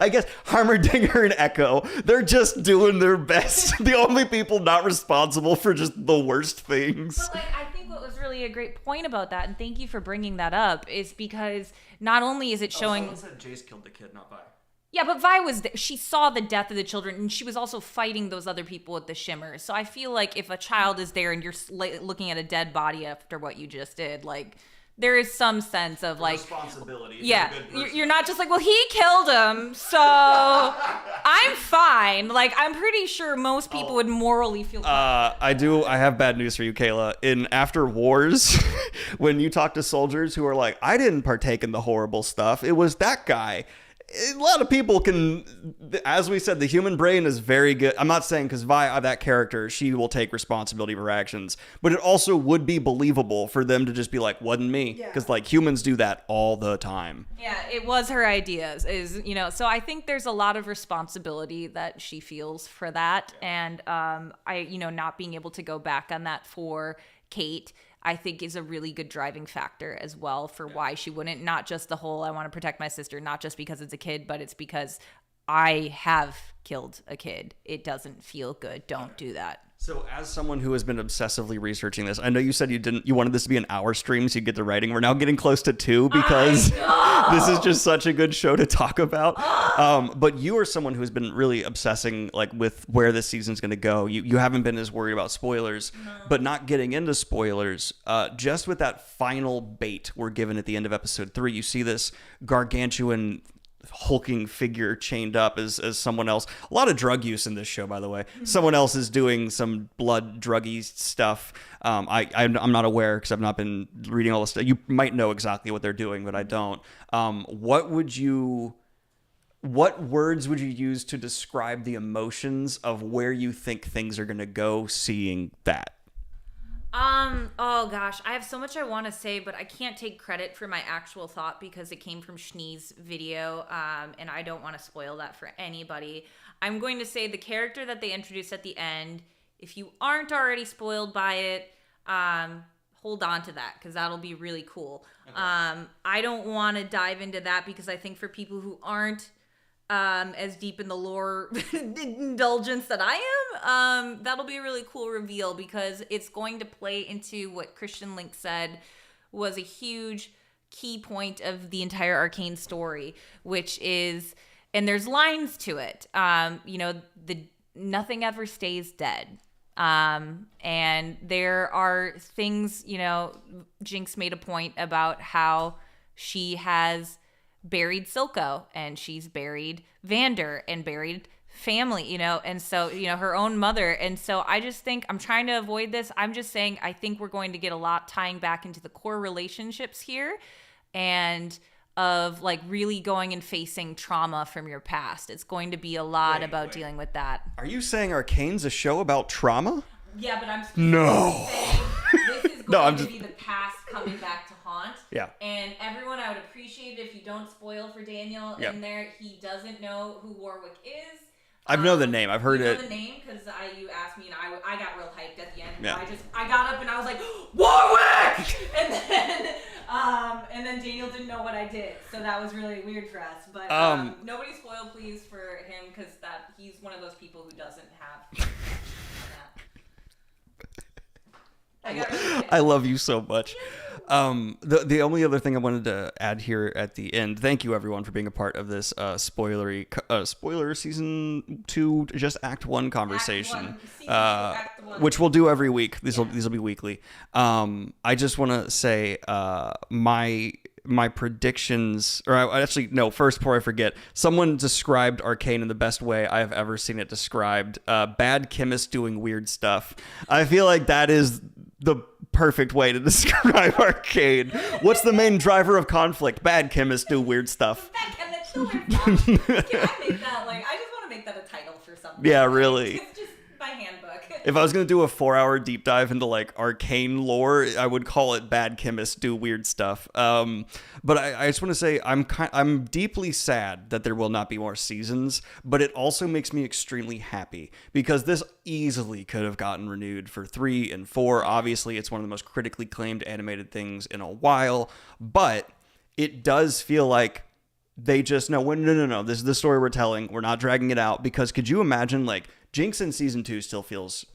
I guess Heimerdinger and Ekko, they're just doing their best. The only people not responsible for just the worst things. But I think what was really a great point about that, and thank you for bringing that up, is because not only is it showing... someone said Jayce killed the kid, not Vi. Yeah, but Vi was there. She saw the death of the children, and she was also fighting those other people with the Shimmer. So I feel like if a child is there and you're looking at a dead body after what you just did, there is some sense of responsibility. Yeah, you're not just like, well, he killed him, so I'm fine. I'm pretty sure most people would morally feel fine. I have bad news for you, Kayla. In After Wars, when you talk to soldiers who are like, I didn't partake in the horrible stuff, it was that guy. A lot of people can, as we said, the human brain is very good. I'm not saying because Vi, that character, she will take responsibility for her actions, but it also would be believable for them to just be like, wasn't me. Because humans do that all the time. Yeah, it was her ideas, so I think there's a lot of responsibility that she feels for that. And not being able to go back on that for Kate, I think is a really good driving factor as well for why she wouldn't, not just the whole, I want to protect my sister, not just because it's a kid, but it's because I have killed a kid. It doesn't feel good. Don't do that. So as someone who has been obsessively reassearching this, I know you said you wanted this to be an hour stream so you get the writing. We're now getting close to 2 because this is just such a good show to talk about. But you are someone who has been really obsessing with where this season's going to go. You haven't been as worried about spoilers, but not getting into spoilers. Just with that final bait we're given at the end of episode 3, you see this gargantuan hulking figure chained up as someone else. A lot of drug use in this show, by the way. Someone else is doing some blood druggy stuff. I'm not aware because I've not been reading all this stuff. You might know exactly what they're doing, but I don't. What words would you use to describe the emotions of where you think things are going to go seeing that? Oh gosh, I have so much I want to say, but I can't take credit for my actual thought because it came from Shnee's video, and I don't want to spoil that for anybody. I'm going to say the character that they introduced at the end, if you aren't already spoiled by it, hold on to that because that'll be really cool. Okay. I don't want to dive into that because I think for people who aren't as deep in the lore indulgence that I am, that'll be a really cool reveal because it's going to play into what Christian Link said was a huge key point of the entire Arcane story, which is, and there's lines to it, the nothing ever stays dead. And there are things, Jinx made a point about how she has buried Silco, and she's buried Vander and buried family, and so, her own mother. And so I just think, I'm trying to avoid this. I'm just saying, I think we're going to get a lot tying back into the core relationships here, and of like really going and facing trauma from your past. It's going to be a lot about dealing with that. Are you saying Arcane's a show about trauma? Yeah, but I'm No. saying this is going to be the past coming back to haunt. Yeah. And everyone, I would appreciate it if you don't spoil for Daniel in there. He doesn't know who Warwick is. I know the name. I've heard you know it. The name because you asked me, and I got real hyped at the end. Yeah. I got up and I was like, Warwick, and then Daniel didn't know what I did, so that was really weird for us. But nobody spoil, please, for him, because he's one of those people who doesn't have. I love you so much. The only other thing I wanted to add here at the end, thank you everyone for being a part of this spoiler season 2, just Act 1 conversation, Act 1. which we'll do every week. These will be weekly. I just want to say my predictions, or actually no, first before I forget, someone described Arcane in the best way I have ever seen it described. Bad chemist doing weird stuff. I feel like that is the perfect way to describe Arcane. What's the main driver of conflict? Bad chemists do weird stuff. Bad chemists do weird stuff. Can I make that, I just want to make that a title for something. Yeah, really. It's just my handbook. If I was going to do a 4-hour deep dive into Arcane lore, I would call it Bad Chemists Do Weird Stuff. But I just want to say I'm deeply sad that there will not be more seasons, but it also makes me extremely happy because this easily could have gotten renewed for 3 and 4. Obviously, it's one of the most critically acclaimed animated things in a while, but it does feel like they just know, no, this is the story we're telling. We're not dragging it out, because could you imagine, Jinx in season 2 still feels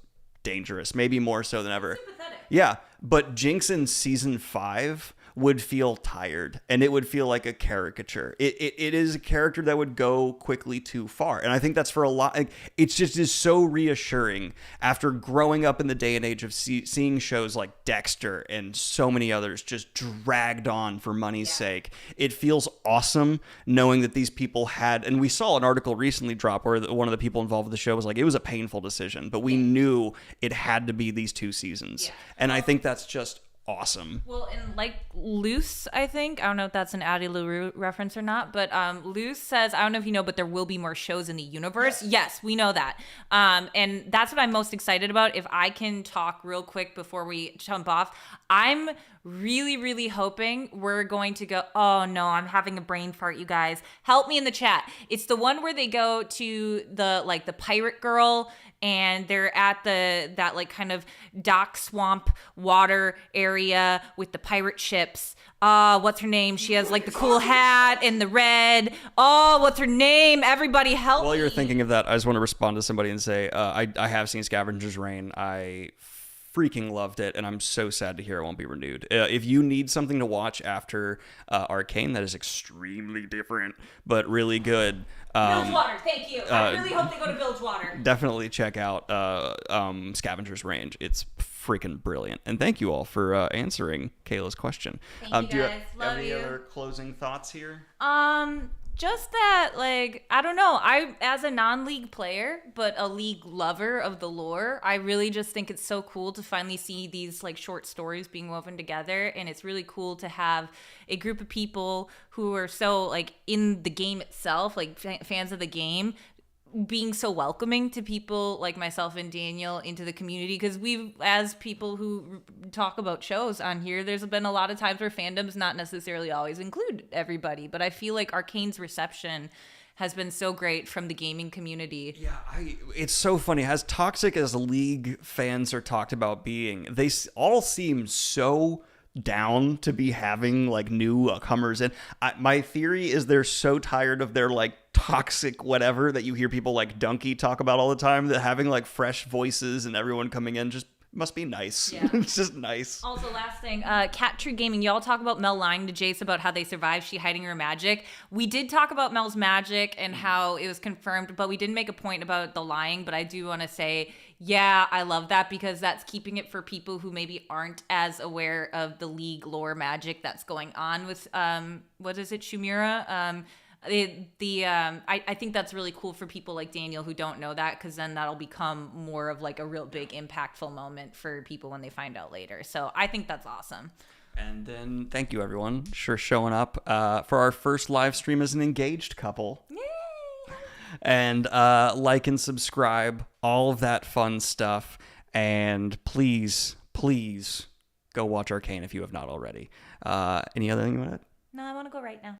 dangerous, maybe more so than ever. Sympathetic. Yeah, but Jinx in season 5 would feel tired, and it would feel like a caricature. It is a character that would go quickly too far, and I think that's for a lot. It's just is so reassuring after growing up in the day and age of seeing shows like Dexter and so many others just dragged on for money's sake. It feels awesome knowing that these people had, and we saw an article recently drop where one of the people involved with the show was like, it was a painful decision, but we knew it had to be these 2 seasons, and I think that's just awesome. Well, and Luce, I think, I don't know if that's an Addie LaRue reference or not, but Luce says, I don't know if you know, but there will be more shows in the universe. Yes, we know that. And that's what I'm most excited about. If I can talk real quick before we jump off, I'm really, really hoping we're going to go, oh no, I'm having a brain fart, you guys. Help me in the chat. It's the one where they go to the pirate girl, and they're at that kind of dock swamp water area with the pirate ships. What's her name? She has the cool hat and the red. Oh, what's her name? Everybody help me. While you're thinking of that, I just want to respond to somebody and say, I have seen Scavenger's Reign. I freaking loved it, and I'm so sad to hear it won't be renewed. If you need something to watch after Arcane that is extremely different but really good, Bilgewater, thank you. I really hope they go to Bilgewater. Definitely check out Scavenger's Reign. It's freaking brilliant. And thank you all for answering Kayla's question. Thank you guys. Do you Love have any you. other closing thoughts here? Just that, I don't know. I, as a non-league player, but a league lover of the lore, I really just think it's so cool to finally see these short stories being woven together. And it's really cool to have a group of people who are so in the game itself, fans of the game, being so welcoming to people like myself and Daniel into the community, because we've, as people who talk about shows on here, there's been a lot of times where fandoms not necessarily always include everybody, but I feel like Arcane's reception has been so great from the gaming community. Yeah, it's so funny. As toxic as League fans are talked about being, they all seem so down to be having newcomers in. My theory is they're so tired of their toxic whatever that you hear people like Donkey talk about all the time, that having fresh voices and everyone coming in just Must be nice. Yeah. It's just nice. Also, last thing, Cat Tree Gaming, y'all talk about Mel lying to Jayce about how they survived, she hiding her magic. We did talk about Mel's magic and how it was confirmed, but we didn't make a point about the lying. But I do want to say, yeah, I love that because that's keeping it for people who maybe aren't as aware of the League lore magic that's going on with, what is it, Shumira? I think that's really cool for people like Daniel who don't know that, because then that'll become more of like a real big impactful moment for people when they find out later. So I think that's awesome. And then thank you everyone for showing up for our first live stream as an engaged couple. Yay! And like and subscribe, all of that fun stuff. And please go watch Arcane if you have not already. Any other thing you want to add? No, I want to go right now.